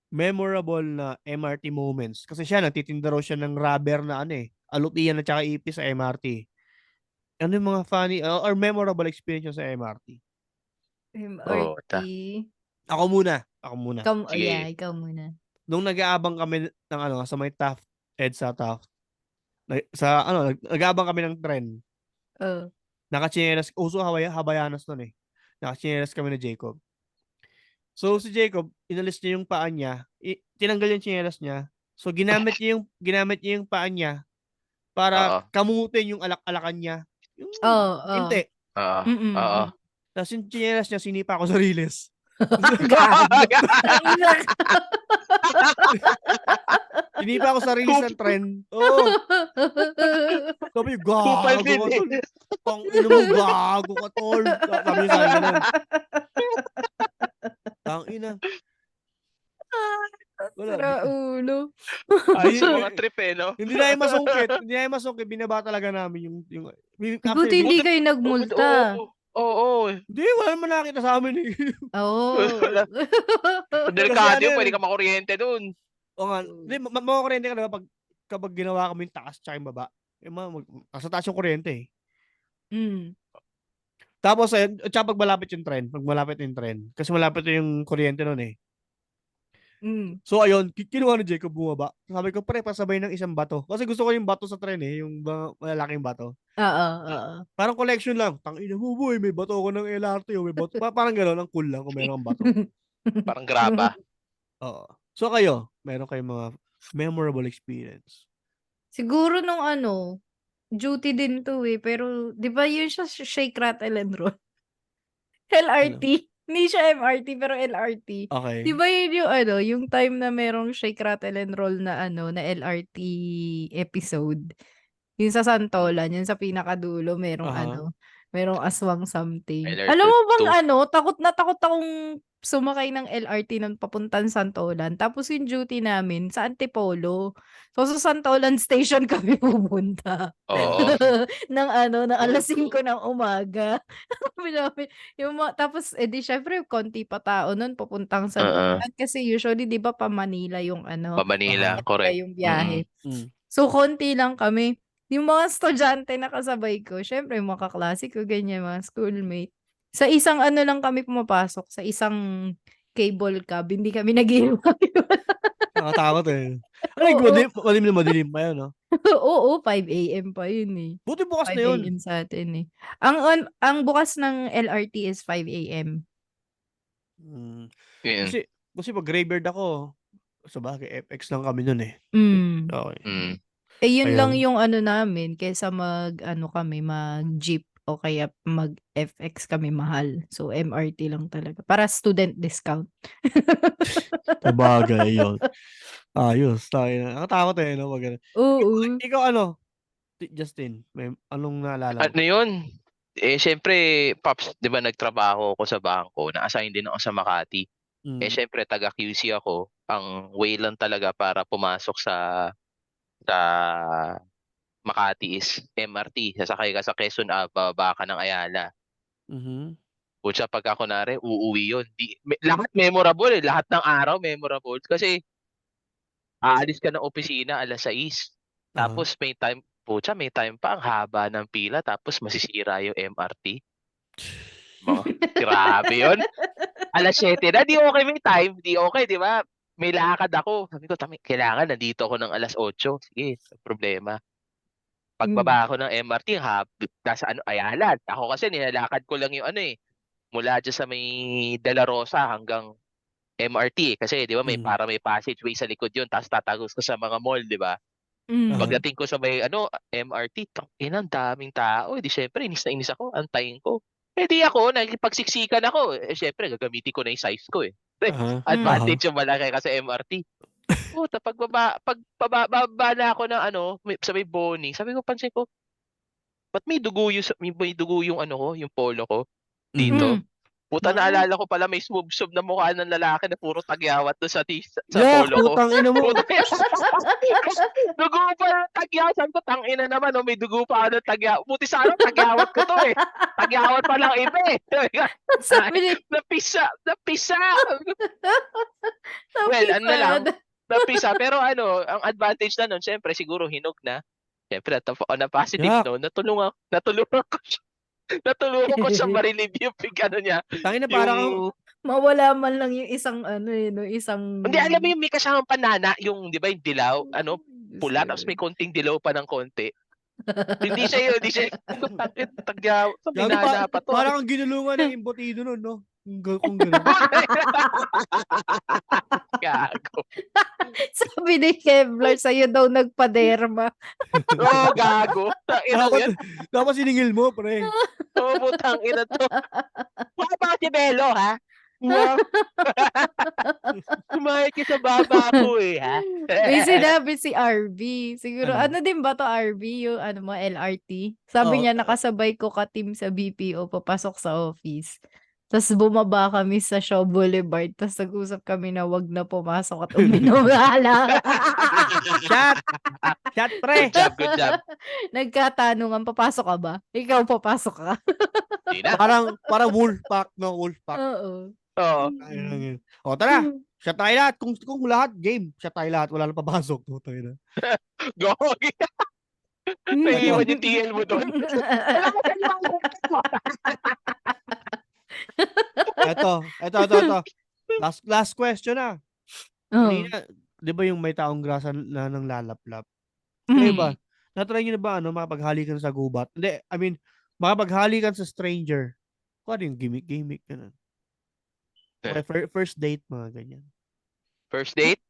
Memorable na MRT moments. Kasi siya, nagtitinda raw siya ng rubber na alutian at saka ipis sa MRT. Ano yung mga funny or memorable experience sa MRT? Oo, MRT. Ako muna. Sige. Ikaw muna. Nung nag-aabang kami ng sa may Taft, EDSA Taft, nag-aabang kami ng tren. Oh. Nakachinelas, uso Habayanas nun eh. Nakachinelas kami ni Jacob. So si Jacob, inalis niya yung paa niya, tinanggal yung chinelas niya. So ginamit niya yung paa niya para Oo. kamutin yung alak-alakan niya. Yung Oo. inte. Oo. Mm-mm. Oo. Tapos yung chinelas niya, sinipa ko sa riles. Gago. Ina ka. Sinipa ko sa riles ng tren. Oo. Sabi, Kupal gago din ka, eh. tol. Pang ino mo, gago ka, tol. Sabi niya sa akin ganun. Tang ina. Wala. Sira ulo. Ayos yung mga trip eh, no? Hindi na yung masungkit. Binaba talaga namin yung Buti hindi actually, kayo nagmulta. Oo. hindi, wala naman nakita sa amin eh. Oo. Delikado Kasi yun, pwede ka makuryente dun. O nga, hindi, makakuryente ka diba kapag ginawa kami yung taas tsaka yung baba. Sa taas yung kuryente eh. Mm. Tapos, tsaka pag malapit yung tren, kasi malapit yung kuryente nun eh. Mm. So, ayun, kinuha ni Jacob bumaba. Sabi ko, pre, pasabay ng isang bato. Kasi gusto ko yung bato sa tren eh, yung malalaking bato. Oo. Parang collection lang. Tangina mo, boy, may bato ako ng LRT. May bato. Parang gano'n, ang cool lang kung meron kang bato. Parang graba. Oo. So, kayo, meron kayong mga memorable experience? Siguro nung duty din to eh. Pero, di ba yun siya shake, rattle, and roll? LRT. Hindi siya MRT, pero LRT. Okay. Di ba yun yung yung time na merong shake, rattle, and roll na na LRT episode? Yung sa Santolan, yung sa pinakadulo, merong Aha. merong aswang something. LRT Alam mo bang 2. takot na takot akong sumakay ng LRT ng papuntang Santolan. Tapos yung duty namin sa Antipolo. So sa Santolan Station kami pupunta. Oo. ng ng alas 5 ng umaga. Sabi namin, tapos di syempre konti pa tao nun papuntang Santolan. Kasi usually di ba pa Manila yung Pa Manila, Manila correct. yung biyahe. Mm. So konti lang kami. Yung mga estudyante na kasabay ko, syempre yung mga kaklase ko, ganyan, mga schoolmate. Sa isang lang kami pumapasok, sa isang cable cab, hindi kami nag-iiwan. Nakatakot eh. Oo. Madilim pa yun, no? Oo, 5 AM pa yun eh. Buti bukas 5 na yun. AM sa atin eh. Ang bukas ng LRT is 5 AM. Mm. Yun. Kasi pag graveyard ako, sabagay, FX lang kami nun eh. Mm. Okay. Yun Ayun. lang yung namin, kaysa kami, mag-jeep o kaya mag-FX kami mahal. So, MRT lang talaga. Para student discount. Sabagay yun. Ayos. Nakatakot eh, no? Oo. Ikaw Justin, may anong naalala mo? Ano yun? Syempre, Pops, di ba nagtrabaho ako sa bangko, na-assign din ako sa Makati. Syempre, taga-QC ako. Ang way lang talaga para pumasok sa Makati is MRT. Sasakay ka sa Quezon Ave, bababa ka ng Ayala. Putya, pagka kunwari, uuwi yun. Lahat memorable eh. Lahat ng araw memorable. Kasi, aalis ka ng opisina alas 6. Tapos may time pa, ang haba ng pila, tapos masisira yung MRT. Grabe yun. Alas 7 na, di okay may time. Di okay, di ba? May lakad ako. Sabi ko, kailangan, nandito ako ng alas 8. Sige, problema. Pagbaba ako ng MRT, nasa Ayala. Ako kasi nilalakad ko lang yung mula dyan sa may De La Rosa hanggang MRT. Kasi di ba may passageway sa likod yun, tapos tatagos ko sa mga mall, di ba? Pagdating ko sa may MRT, ang daming tao. Di syempre, inis na inis ako, antayin ko. Di ako, nagpagsiksikan ako. Syempre, gagamitin ko na yung size ko eh. Advantage yung malaki kasi MRT. Puta, pagbaba na ako ng sa may Bonnie, sabi ko, pansin ko, ba't may dugo yung ano ko, yung polo ko dito? Mm. Puta, Oo. naalala ko pala may smoob-sub na mukha ng lalaki na puro tagyawat doon sa Yak, polo ko. putang ina mo. Puta, dugo pa ng tagyawat. Sabi ko, tangina naman, oh, may dugo pa ako ng tagyawat. Buti sana tagyawat ko to eh. Tagyawat pa lang iba eh. Sabi ni Napisa. Well, Napisa ano na lang, na. napisa. Pero ano, ang advantage na nun, syempre, siguro hinog na. Syempre, on a positive Yak. note, natulungan ko siya. Natulungan ko siya ma-relieve yung ano niya. Tangina parang Yung, Mawala man lang yung isang ano eh, no, isang hindi, alam mo yung may kasamang panana, yung, di ba, yung dilaw, ano, pula, tapos may konting dilaw pa ng konti. Hindi siya yun, hindi siya yun. Tagyaw, sa Gago binana pa to. parang ang ginulungan ng embutido nun, no? Kung gano'n. Gago. Sabi ni Kevlar, sa'yo daw nagpaderma. Oh, gago. Tangina mo yan. Dapat siningil mo, pre. Oh, putang ina to. Mukha ba si Belo, ha? Sumayad ka sa baba ko eh, ha? May sinabi si RV. Siguro, Ano? ano din ba to RV? Yung ano mo, LRT? Sabi Oo. niya, nakasabay ko ka-team sa BPO, papasok sa office. Tapos bumaba kami sa Shaw Boulevard. Tapos nag-usap kami na wag na pumasok at uminom lang. Shot! Shot, pre! Good job. Nagkatanungan, papasok ka ba? Ikaw papasok ka? Hindi na. Parang wolf pack, no? Wolf pack. Oo. Oo. Ayun lang yun. O, tara. Shot tayo lahat. Kung lahat, game. Shot tayo lahat. Wala nang papasok. Tayo na. Gogi. Naiiwan yung TL mo doon. Ito. Last question na. Oo. Kanina, di ba yung may taong grasa na nang lalaplap? Mm. Di ba? Natry nyo na ba, makapaghalikan sa gubat? Hindi, I mean, makapaghalikan sa stranger. Kung ano yung gimmick, ganun. Okay, first date, mga ganyan. First date?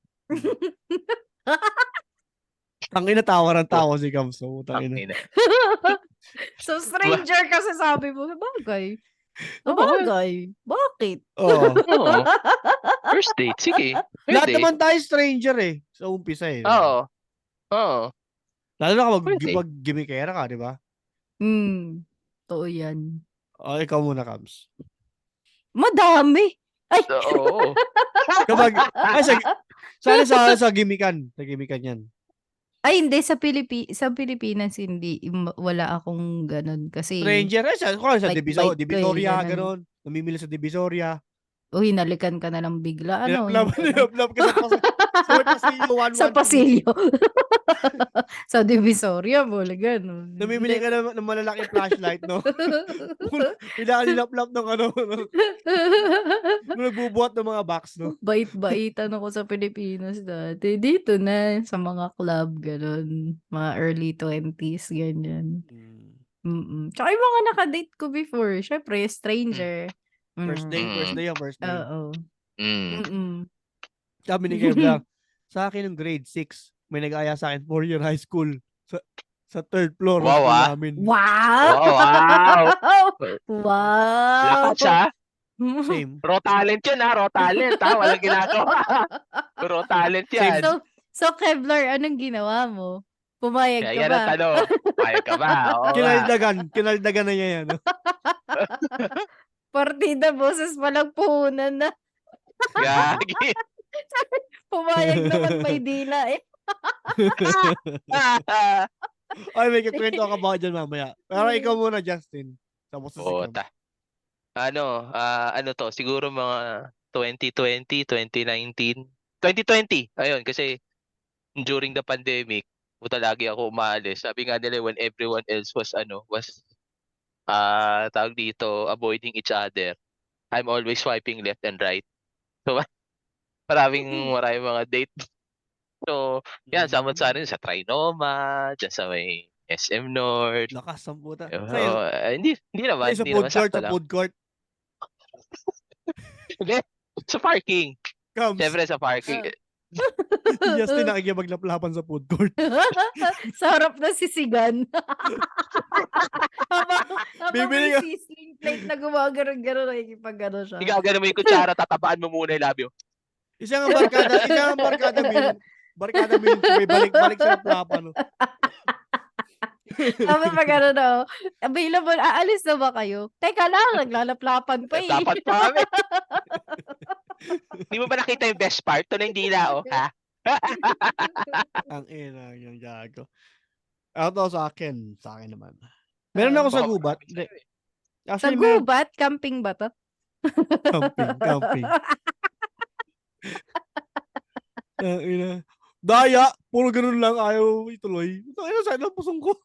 Tangina, tawa ng tawa si Kamso. Tangina. Tangina. So, stranger kasi sabi mo, bagay. Oo. Bagay. Bakit? Oo. Oo. First date, sige. First Lahat date. naman tayo stranger eh. Sa umpisa eh. Oo. Oo. Lalo na Pwede. kapag gimmickera ka, di ba? Totoo yan. O, ikaw muna, Kams. Madami. Ay! Oo. Kapag, sa gimmickan. Sa gimmickan yan. Ay, hindi. Sa Pilipinas, hindi. Wala akong ganun. Kasi, Stranger, sa Like bite ko eh, Divisoria, ganun. gano'n. Namimili sa Divisoria. hinalikan ka na lang bigla. Ano? Nilaplap ka sa pasilyo, 1-1. Sa pasilyo. Sa Divisoria, wala ganun. Namimili ka ng malalaking flashlight, no? Pinakalilaplap ng ano, no? Nagbubuhat ng mga box, no? Bait-baitan ako sa Pilipinas dati. Dito na, sa mga club, gano'n. Mga early 20s, ganyan. Tsaka yung mga nakadate ko before, syempre, stranger. First day yan, first day. Oo. Sabi ni Kevlar, sa akin ng grade 6, may nag-aya sa akin 4-year high school sa third floor ng Wow, school ah. namin. Wow! Wow! Wow! Lakas siya. Same. Raw talent yun, ha? Raw talent, ha? Walang ginagawa. Raw talent yan. So, Kevlar, anong ginawa mo? Pumayag ka Yan ba? ang tanong. Payag ka ba? Oo nga. Kinaldagan na niya yan. No? Partida boses palang puhunan na. Gagi. Pumayag naman may dila eh. Ay, may kikwento ka ba dyan mamaya? Pero ikaw muna, Justin. Tapos sa Oo, ano to, siguro mga 2020, 2019, 2020. Ayun, kasi during the pandemic, puta lagi ako umaalis. Sabi nga nila when everyone else was tawag dito, avoiding each other, I'm always swiping left and right. So, maraming mga date. So, yan, samot-sa rin sa Trinoma, dyan sa may SM North. Lakas ang puta. Hindi naman. Sa Hindi naman sakto lang. food court. Hindi, sa parking. Kams. Siyempre sa parking. Justin nakikipaglaplapan sa food court. Sa harap na sisigan. habang Bibili may ka. sizzling plate na gumagano'n-gano'n, nakikipag-ano siya. Igagano mo yung kutsara, tatabaan mo muna yung labyo. Isang barkada min. Barkada min. May balik sa plapan. No? Tapos pag ano na, available, aalis na ba kayo? Teka lang, naglalaplapan pa eh. Dapat pa kami. Di mo ba nakita yung best part? Ito na yung dila, oh, ha? Ang ina yung gago. Ito sa akin naman. Meron ako sa Baka gubat. marami Hindi. sa'yo, eh. Sa Actually, meron. gubat, camping ba to? Camping. Ang ina. Daya, puro ganun lang, ayaw ituloy. Ito, saan ang pusong ko?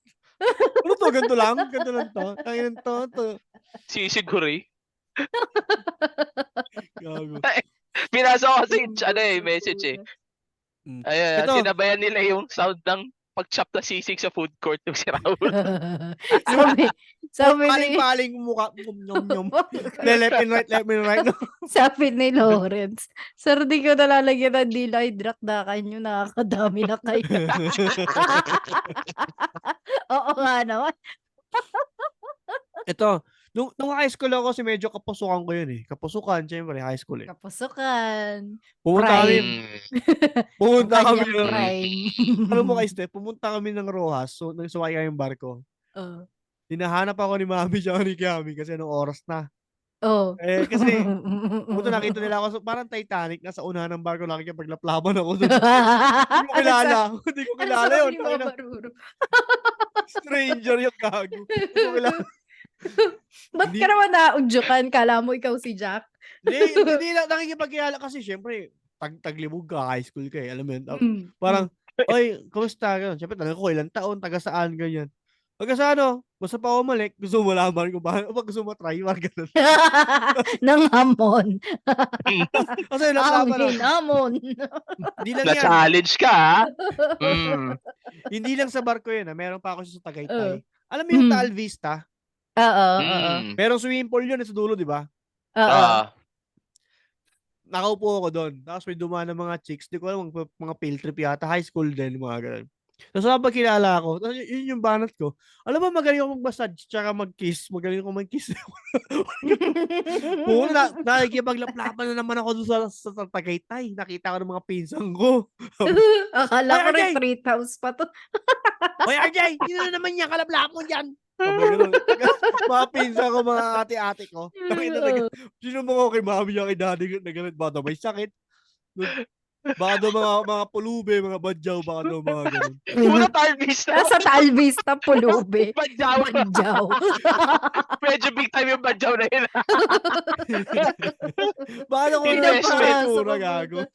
Ano to, ganito lang? Ganito lang to? Ang ina to. Siguro eh. Gago. Pinasa ko kasi, message eh. Mm. Ayan, Ito. sinabayan nila yung sound ng pag-chop na sisig sa food court ng si Raul. sabi ni, Paling-paling mukha. Nyom. Left and right. No? sabi ni Lawrence, sir, di ko nalalagyan ng dila, hydrakdakan nyo, nakakadami na kayo. Oo nga naman. Ito, nung high school ako, medyo kapusukan ko yun eh. Kapusukan, syempre, high school eh. Kapusukan. Pumunta kami, Prime. pumunta kami Kanyang ng, prime. alam mo kay Steph, pumunta kami ng Rojas, so nang sumakay kami yung barko. Oh. Hinahanap ako ni Mami tsaka ni Kiami kasi anong oras na. Oh. Kasi, pumunta nakita nila ako, so, parang Titanic, nasa unahan ng barko, nakikipaglaplaban ako doon. Hindi ko kilala. Hindi ko kilala yun. Stranger yung gago. Hindi ko kilala. Ba't ka naman naudyukan? Kala mo ikaw si Jack? Hindi lang nakikipagkilala kasi syempre taglibog ka, high school ka eh, alam mo yun. Parang, oy, kamusta? Ganun. Syempre tanong ko ilang taon, taga saan, ganyan. Taga sa ano, basta pa umalik, gusto mo malaman kung bakit, gusto mo try, parang ganun. Nang hamon. Kasi naglaban Angin hamon. Hindi lang yan. Na-challenge ka, ha? Mm. Hindi lang sa barko yun, meron pa ako sa Tagaytay. Alam mo yung Taal Vista? Oo. Pero swimming pool yun sa dulo, di ba? Oo. Nakaupo ako doon. Tapos may dumaan ng mga chicks. Di ko alam, mga field trip yata. High school din, mga ganun. Tapos kapag kilala ako, yun yung banat ko. Alam mo, magaling ako mag-massage tsaka mag-kiss. Magaling ako mag-kiss. Nakikipaglaplapan na naman ako doon sa Tagaytay. Nakita ko ng mga pinsan ko. Akala ko Ay, rin 3,000 pa to. Oy, RJ, yun na naman yan. Kalaplap mo dyan. Mga pinsan ko, mga ate-ate ko. Sinumbong ako kay mami niya, kay daddy na ganit. Baka daw may sakit. Baka daw mga pulube, mga badyaw, baka daw mga ganun. Puro Talvista. Nasa Talvista, Pulube. Badyaw. Badyaw. Medyo big time yung badyaw na yun. Baka daw kung Investment. pura, gago.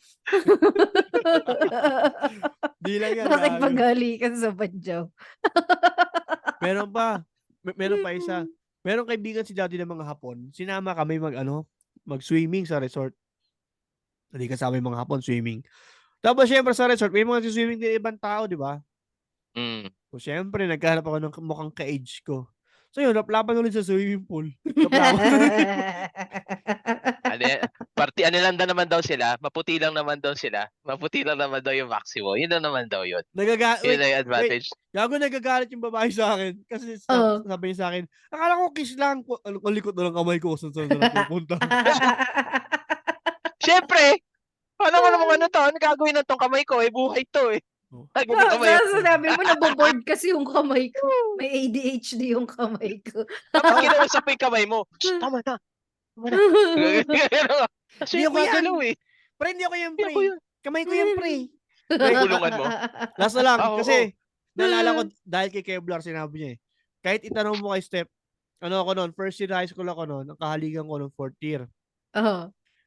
Di lang yan. Bakit gago. paghalikan sa badyaw? Meron pa. Meron pa isa. Meron kaibigan si daddy ng mga Hapon. Sinama kami mag-swimming sa resort. Hindi kasama yung mga Hapon, swimming. Tapos syempre sa resort, may mga swimming din ibang tao, di ba? Mm. So syempre, nagkahanap ako ng mukhang ka-age ko. So yun, naplapan ulit sa swimming pool. Ano lang naman daw sila, maputi lang naman daw sila. Maputi lang naman daw yung Maximo. Yun lang naman daw yun. Yun na yung advantage. Gago, nagagalit yung babae sa akin. Kasi sabi niya sa akin, akala ko kiss lang. Kalikot na lang kamay ko kung saan napupunta. Siyempre, paano ko naman ano to? Ano gagawin na tong kamay ko? Buhay to eh. Sabi mo, naboboard kasi yung kamay ko. May ADHD yung kamay ko. Tapos kinausap mo yung kamay mo. Shh, tama na. Kasi Hindi yung ako yan. gagalaw eh. Pre, hindi ako yan, pre. Kamay ko yan, pre. Kulungan mo. Last na lang. Oo, Kasi, naalala ko, dahil kay Kevlar, sinabi niya eh. Kahit itanong mo kay Steph, ano ako noon, first year high school ako noon, ang kahaligan ko noon, fourth year.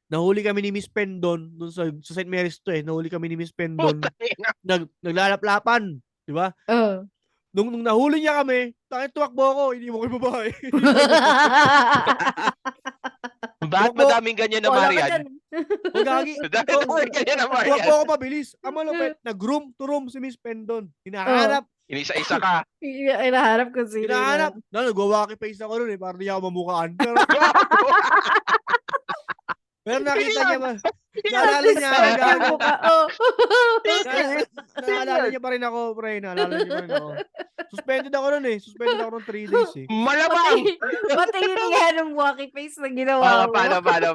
Nahuli kami ni Miss Pendon doon sa St. Mary's to eh. Nahuli kami ni Miss Pendon. Naglalaplapan, di ba? Nung nahuli niya kami, takit tuwakbo ako, hindi mo kayo babae. Bakit madaming ganyan na Marian? O gagi. Madaming ganyan na Marian. Tuwakbo ako mabilis. Ang malupit, nag-room to room si Miss Pendon. Hinahanap. Inisa-isa ka. Hinahanap ko sino. Hinahanap. Nagwawaki face ako nun eh, para di ako mamukaan. Pero nakita niya ba? Naalala niya ako, gago. Naalala niya pa rin ako, pre. Naalala niya pa rin ako. Suspended ako nun eh. Suspended ako nun 3 days eh. Malamang! Patingin nga ng wacky face na ginawa mo. Paano? Paano?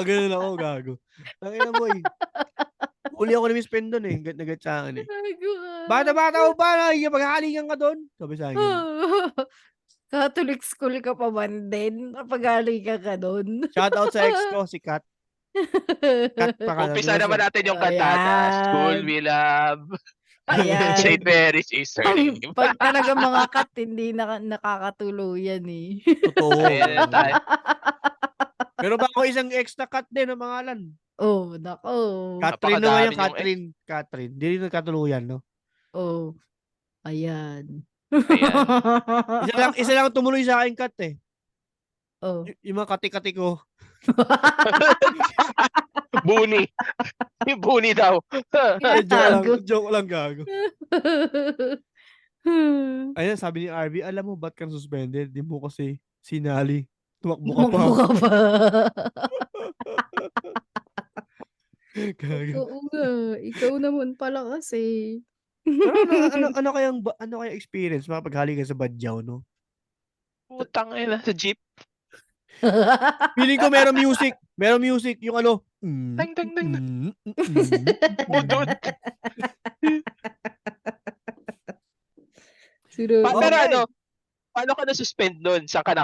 Ganun ako, gago. Tangina boy. Huli ako ni Miss Pen doon eh. Nagatsangan eh. Gago ka. Bata-bata ko pa, maghahalikan ka doon. Sabi sa akin. Catholic school ka pa man din. Napagaling ka doon. Shout out sa ex ko, si Kat. Kat pa ka. Umpisa naman natin yung kantata. Ayan. School we love. Ayan. St. Mary's is her name. Pag talaga mga kat, hindi nakakatuluyan eh. Totoo. Ayan na tayo. Pero ba ako isang extra Kat din ang pangalan? Oh, nako. Catherine Napakadami naman yung niyong Catherine. Hindi rin nagkatuluyan, no? Oh. Ayan. Ayan. Isa lang tumuloy sa akin, Kat eh. Oh. Yung mga kati-kati ko. Buni. Yung buni daw. Joke lang, gago. Ayun, sabi ni RB, alam mo ba't ka suspended? Di mo kasi sinali. Tumakbo ka pa. Tumakbo ka pa. Gago. Oo nga. Ikaw naman pala kasi. Pero ano kayang experience mapaghali ka sa Badyaw, no? Putang ina sa jeep. Feeling ko meron music. Meron music. Yung ano. Dang, dang, dang. Budod. Pero ano, paano ka na-suspend nun? Sa ka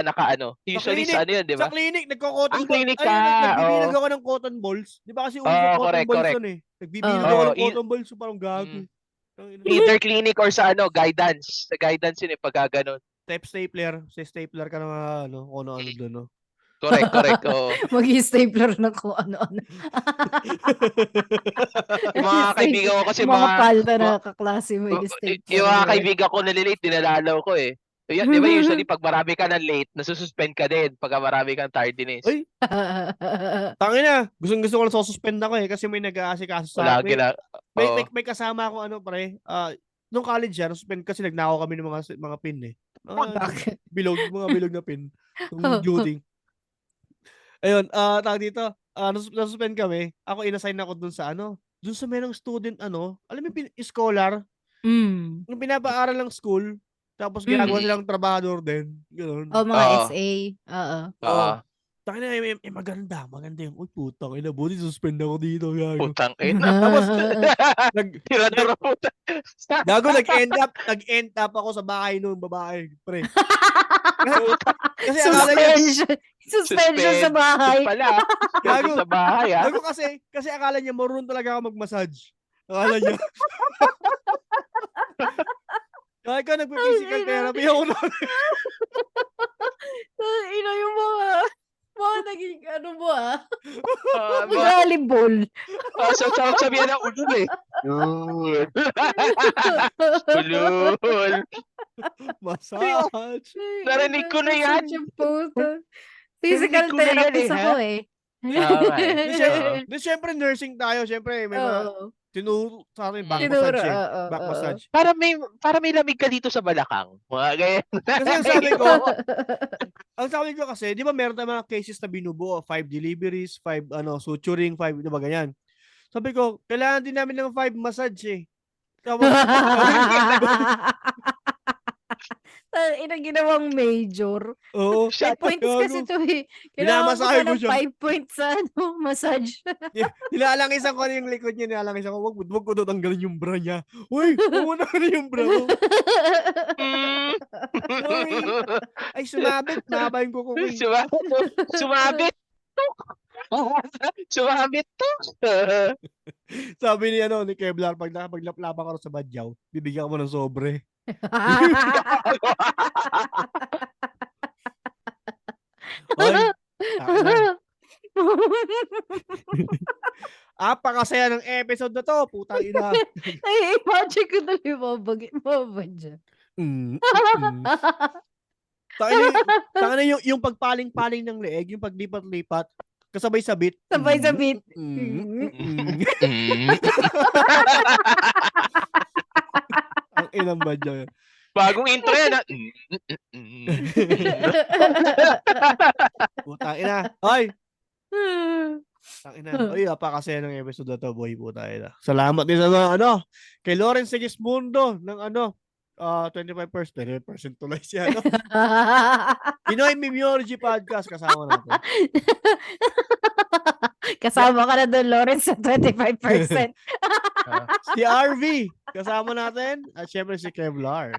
naka-ano? Usually sa ano yun, di ba? Sa clinic, nagko-cotton Ang clinic balls. ka, Nagbibilag oo. ako ng cotton balls. Di ba kasi uso Oo, cotton balls correct. yun eh. Nagbibilag Oo. ako ng Oo, cotton balls. So parang gago. Either clinic or sa ano, guidance. Sa guidance yun eh, pag gano'n. Stapler. Sa stapler ka ng mga ano, kung ano-ano doon, no? Correct. Oo. Mag-i-stapler na kung ano-ano. Yung mga kaibigan ko kasi mga palta na mga- kaklase mo i-stapler. yung mga kaibigan ko na late, dinalalaw ko eh. Yan, di ba usually pag marami ka ng late, nasususpend ka din pag marami kang tardiness. Uy, tangina. Gusto ko lang suspend ako eh kasi may nag-aasikaso sa Wala akin. gila. Oo. May kasama ako ano pre. Nung college yan, suspend kasi nagnakaw kami ng mga pin eh. Bakit? Mga bilog na pin. Yung duty. Ayun, tawag dito. Nasuspend kami. Ako inassign ako dun sa ano. Dun sa merong student ano. Alam mo scholar. Mm. Yung pinapaaral ng school. Tapos ginagawa silang trabahador din. Ganun. O mga Oo. SA. Oo. Oo. Tangina, maganda yung. Uy, putang ina, buti suspend ako dito, gago. Putang ina. Tapos, Tira-tira po. gago, nag-end up ako sa bahay nung babae, pre. Kasi akala niya, Suspension sa bahay. Pala. Gago. Sa bahay ah. gago kasi akala niya marunong talaga ako mag-massage. Akala niya. Kaya ka nagpa-physical therapy ako na. Ina yung mga naging ano mo Volleyball. volleyball. Sabihan ng ulul eh. Ulul. Massage. Narinig ko na yan. Physical Narinig ko na yan therapist eh, ako eh. Di syempre nursing tayo, syempre may mga Oo. tinuro sa akin back Tinuro, massage eh. oo, Back oo. massage. Para may lamig ka dito sa balakang. Mga ganyan. Kasi ang sabi ko kasi, di ba meron tayong mga cases na binubuo, 5 deliveries, 5 suturing, 5, di ba ganyan. Sabi ko, kailangan din namin ng 5 massage eh. Tapos, Inang ginawang major. oo. 5 points kasi to eh. Kailangan ko Minamasahe pa ko ng siya. 5 points sa massage. Nilalangisan ko na yung likod niya, nilalangisan ko, wag ko tanggalin yung bra niya. Uy, wag mo tanggalin yung bra mo. Ay, sumabit. Mahaba yung kuko ko. Sumabit. Sumabit to. Sabi ni Kevlar, pag laban ka sa Badyaw, bibigyan ko mo ng sobre. Ay, pakasaya ng episode na to. Putang ina. Ay, imagine ko na mababadya. Tangina yung pagpaling-paling ng leeg, yung paglipat-lipat, kasabay sabit. Sabay sabit. Ang inang Badyaw yan. Bagong intro yan. Putang ina. Ay, tangina. Ay, apakasaya ng episode na to, boy. Putang ina. Salamat din sa mga, kay Lawrence Sigismundo ng 25%. 25% tuloy siya, Pinoy Mimiology Podcast kasama natin. Kasama ka na doon, Lawrence, sa 25%. Si RV, kasama natin. At syempre si Kevlar.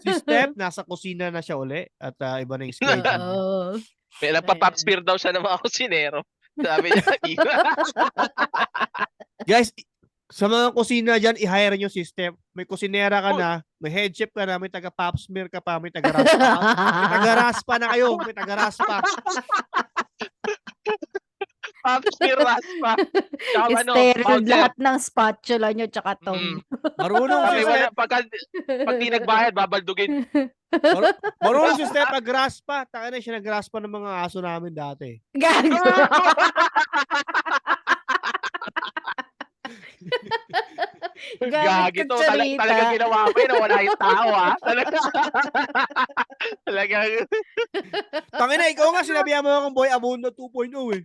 Si Steph, nasa kusina na siya uli. At iba na yung schedule niya. Oo. May nagpa-pop spear daw siya ng mga kusinero. Sabi niya, Guys, sa mga kusina dyan, i-hire nyo si Steph. May kusinera ka na, may head chef ka na, may taga-pop smear ka pa, may taga-raspa ka. May taga-raspa na kayo, may taga-raspa. pop spear raspa. Tsaka ano, Sterile bouncer. lahat ng spatula nyo tsaka tong. Marunong si Sabi, wala, Steph. pag di nagbayad, babaldugin. Marunong si Steph mag-raspa. Taka na siya nag-raspa ng mga aso namin dati. Gago. Gagi to. Talaga ginawa ko yun. Wala yung tao, ha? Talaga. Tangina, ikaw nga sinabihan mo akong Boy Abunda 2.0 eh.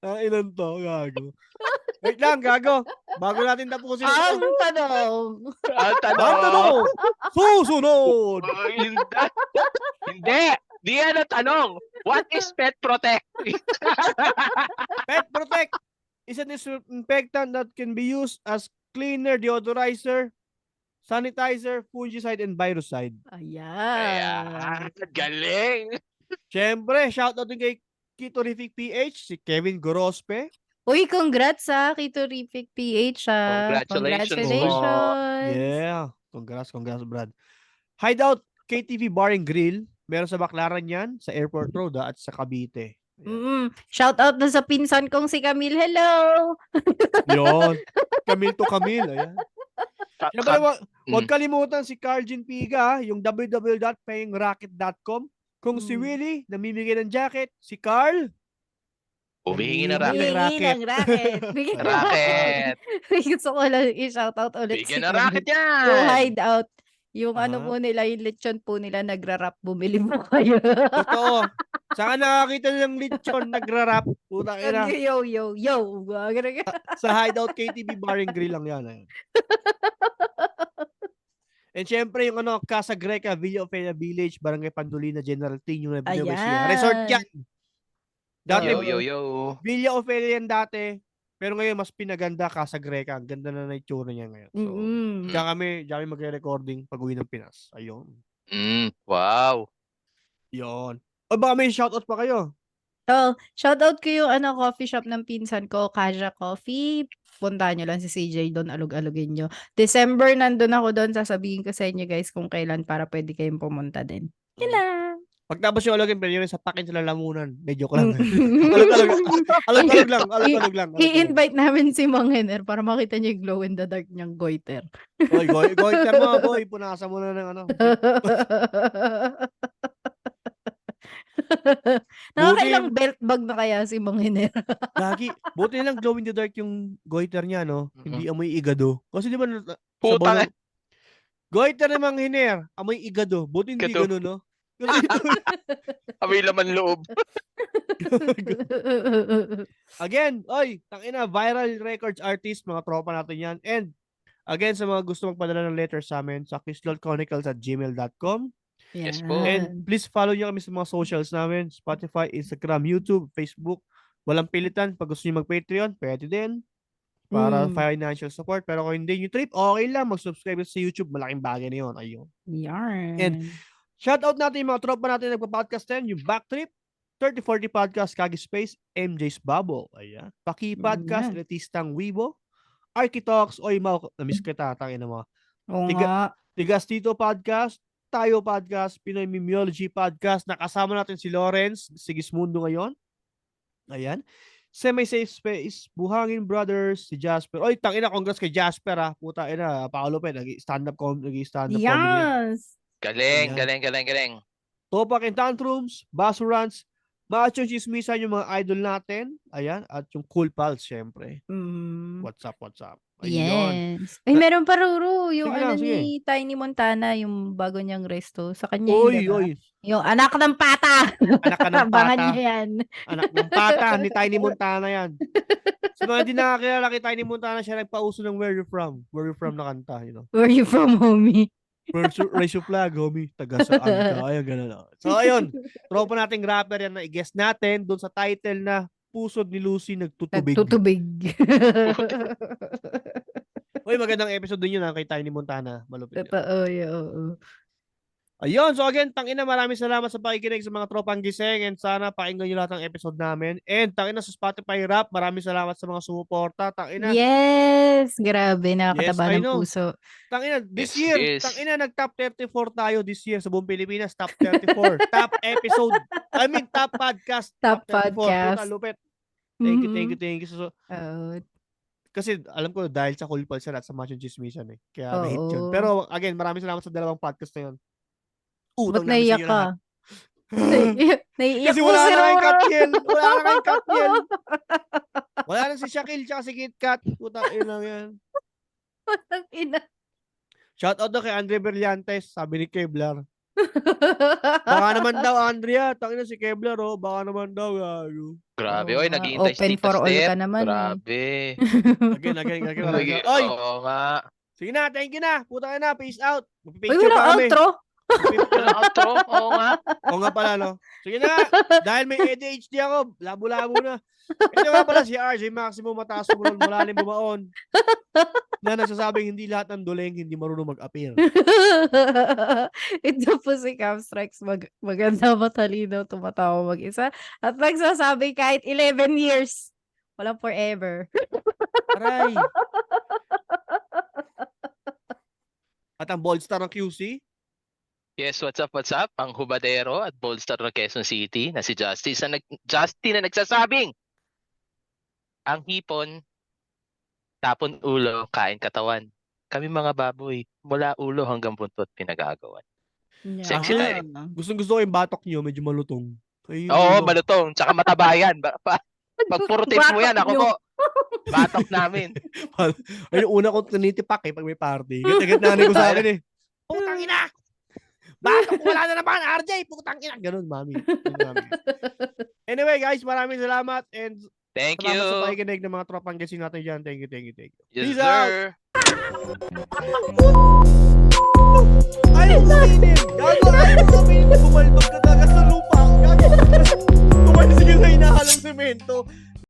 Ang ilan to, gago. Wait lang, gago. Bago natin tapusin Ang ito. tanong. Ang Ang tanong. tanong, susunod. Hindi. Di yan ang tanong. What is pet protect? Pet Protect is a disinfectant that can be used as cleaner, deodorizer, sanitizer, fungicide, and virucide. Ayan. Galing. Siyempre, shoutout din kay Kitorific PH, si Kevin Gorospe. Uy, congrats sa Kitorific PH. Congratulations po. Congratulations. Yeah. Congrats, Brad. Hideout KTV Bar and Grill. Meron sa Baclaran yan, sa Airport Road at sa Cavite. Shout out na sa pinsan kong si Camille. Hello. Yun. Camille to Camille. Ayan. Siyempre, huwag kalimutan si Carlin Piga, yung www.payngracket.com. Kung si Willie, namimigay ng jacket, si Carl, Humihingi ng Humihingi racket. ng racket. Bigyan ng Racket. Gusto ko lang i-shout out ulit Bigyan ng racket yan. Yung hideout. Yung ano Ah. po nila, yung lechon po nila, nagra-rap, bumili mo kayo. totoo. Saka nakakita ng lechon, nagra-rap. Puta ina. Yo, yo, yo. Sa Hideout KTV Bar and Grill lang yan. Ayun. And syempre yung Casa Greca, Villa Ofelia Village, Barangay Pandolina, General T, yung Ayan. resort yan. Dati, Yo. Villa Ofelia yan dati. Pero ngayon, mas pinaganda Casa Greca. Ang ganda na itsura niya ngayon. So, diyan kami magre-recording pag uwi ng Pinas. Ayun. Wow. Yun. O baka may shoutout pa kayo? So, shoutout ko yung coffee shop ng pinsan ko, Kaja Coffee. Puntahan nyo lang si CJ doon, alug-alugin nyo. December, nandun ako doon. Sasabihin ko sa inyo guys kung kailan para pwede kayong pumunta din. Yun lang. Pagtapos yung alugin, pwede yun sa pakin sa lalamunan. Medyo ko lang. Alug-alug lang. I-invite namin si Mang Henner para makita niyo yung glow in the dark niyang goiter. Oy, goiter mo, boy. Punasan mo na ng Nakakailang belt bag na kaya si Mang Henner. Gagi. Buti lang glow in the dark yung goiter niya, no? Hindi amoy igado. Kasi di ba Puta. goiter ng Mang Henner, amoy igado. Buti hindi gano'n, no? Amoy laman loob. Again, tangina, Viral Records artist, mga tropa natin yan. And, again, sa mga gusto magpadala ng letters sa amin, sa kislolchronicles@gmail.com. Yes po. And please follow nyo kami sa mga socials namin, Spotify, Instagram, YouTube, Facebook. Walang pilitan. Pag gusto nyo mag-Patreon, pwede din. Para financial support. Pero kung hindi nyo trip, okay lang. Mag-subscribe sa YouTube. Malaking bagay na yun. Ayun. Yarn. And shoutout natin yung mga tropa natin nagpa-podcast din. Yung Backtrip, 3040 Podcast, Kagi Space, MJ's Bubble. Ayan. Paki Podcast, Letistang Weibo, Architalks, Oy Mau, na-miss kita, tangin na mo. Oo nga. Tigas Tito Podcast, Tayo Podcast, Pinoy Mimiology Podcast. Nakasama natin si Lawrence, Sigismundo ngayon. Ayan. Semi-Safe Space, Buhangin Brothers, si Jasper. Oy, tangina, congrats kay Jasper ha. Puta ina, Paolo pa, nag-stand-up comedy. Yes. Galing. Topak and Tantrums, Basurans, Machong Chismisan yung mga idol natin. Ayan. At yung Cool Pals, syempre. What's up? Ayun. Yes. Ay, meron pa Ruru. Yung Sige lang, ni Tiny Montana, yung bago niyang resto. Sa kanya Oy. Yung anak ng pata. Anak ka ng Abangan pata. niya yan. Anak ng pata ni Tiny Montana yan. Sa mga hindi nakakilala kay Tiny Montana, siya nagpauso ng Where You From na kanta, you know. Where you from, homie? Raise your flag, homie. Taga saan ka? Ayan, gano'n. So, ayun. Tropa nating rapper yan na i-guess natin doon sa title na Pusod ni Lucy Nagtutubig. Nagtutubig. Uy, magandang episode din yun kay Tiny Montana. Malupit yun. Totoo, oo. Ayun, so again, tangina, maraming salamat sa pakikinig sa mga tropang gising and sana pakinggan nyo lahat ng episode namin. And tangina sa Spotify Rap, maraming salamat sa mga sumuporta. Tangina, Yes! Grabe, nakakataba I ng know. puso. tangina, this Yes, year, yes. tangina, nag-top 34 tayo this year sa buong Pilipinas. Top 34. Top episode. I mean, top podcast. Top 34. podcast. Puta, lupit. Thank you, thank you, Mhm. thank you. So, Oo. kasi alam ko dahil sa Cool Pulse at sa Machong Chismisan eh. Kaya may hit yun. Oo. Pero again, maraming salamat sa dalawang podcast na yun. Ba't Utang namin sa naiyak inyo ka? lahat. Naiiyak Kasi mo wala si na kayong Rora. Katniel. Wala na kayong Katniel. Wala na si Shaquille tsaka si Kit Kat. Puta, yun lang yan. Putang ina. Shout out na kay Andre Brillantes, sabi ni Kevlar. Baka naman daw, Andrea. Tangina si Kevlar, oh. Baka naman daw, gago. Grabe, Oo oy, nga, naghihintay si open Tita for all Steph. ka naman eh. Grabe. Again. Lagi, Oy, oo nga. sige na, thank you na. Puta ka na, peace out. Uy, Magpipicture walang pa kami. outro. Walang outro, oo nga. Oo nga pala, no? Sige na, dahil may ADHD ako, labo-labo na. Ito nga pala si RJ Maximo Mataas Umuron, malalim bumaon. Na nagsasabing hindi lahat ng duling hindi marunong mag-appear. Ito po si Capstrikes. Maganda, matalino, tumatawa mag-isa. At nagsasabi kahit 11 years. Walang forever. Aray. At ang bold star ng QC, Yes, what's up? Ang hubadero at bolster ng Quezon City na si Justin na nagsasabing ang hipon, tapon ulo, kain katawan. Kami mga baboy, mula ulo hanggang buntot pinagagawan. Sexy Yeah. tayo. gustong-gusto ko yung batok nyo, medyo malutong. Ay, Oo, ano. malutong, tsaka matabayan. Pag puro tape mo yan, Batok ako nyo. po. Batok namin. Ay, yung una kong tinitipak eh, pag may party. Gat-gat nanay ko sa akin eh. Putang ina! Batok ko wala na naman, RJ! Putang ina! Ganun, mami. Ganun, mami. Anyway, guys, maraming salamat and Thank salamat sa you. pakikinig ng mga tropang gising natin dyan. Thank you. Yes, Peace out! sir. Ay, uminim!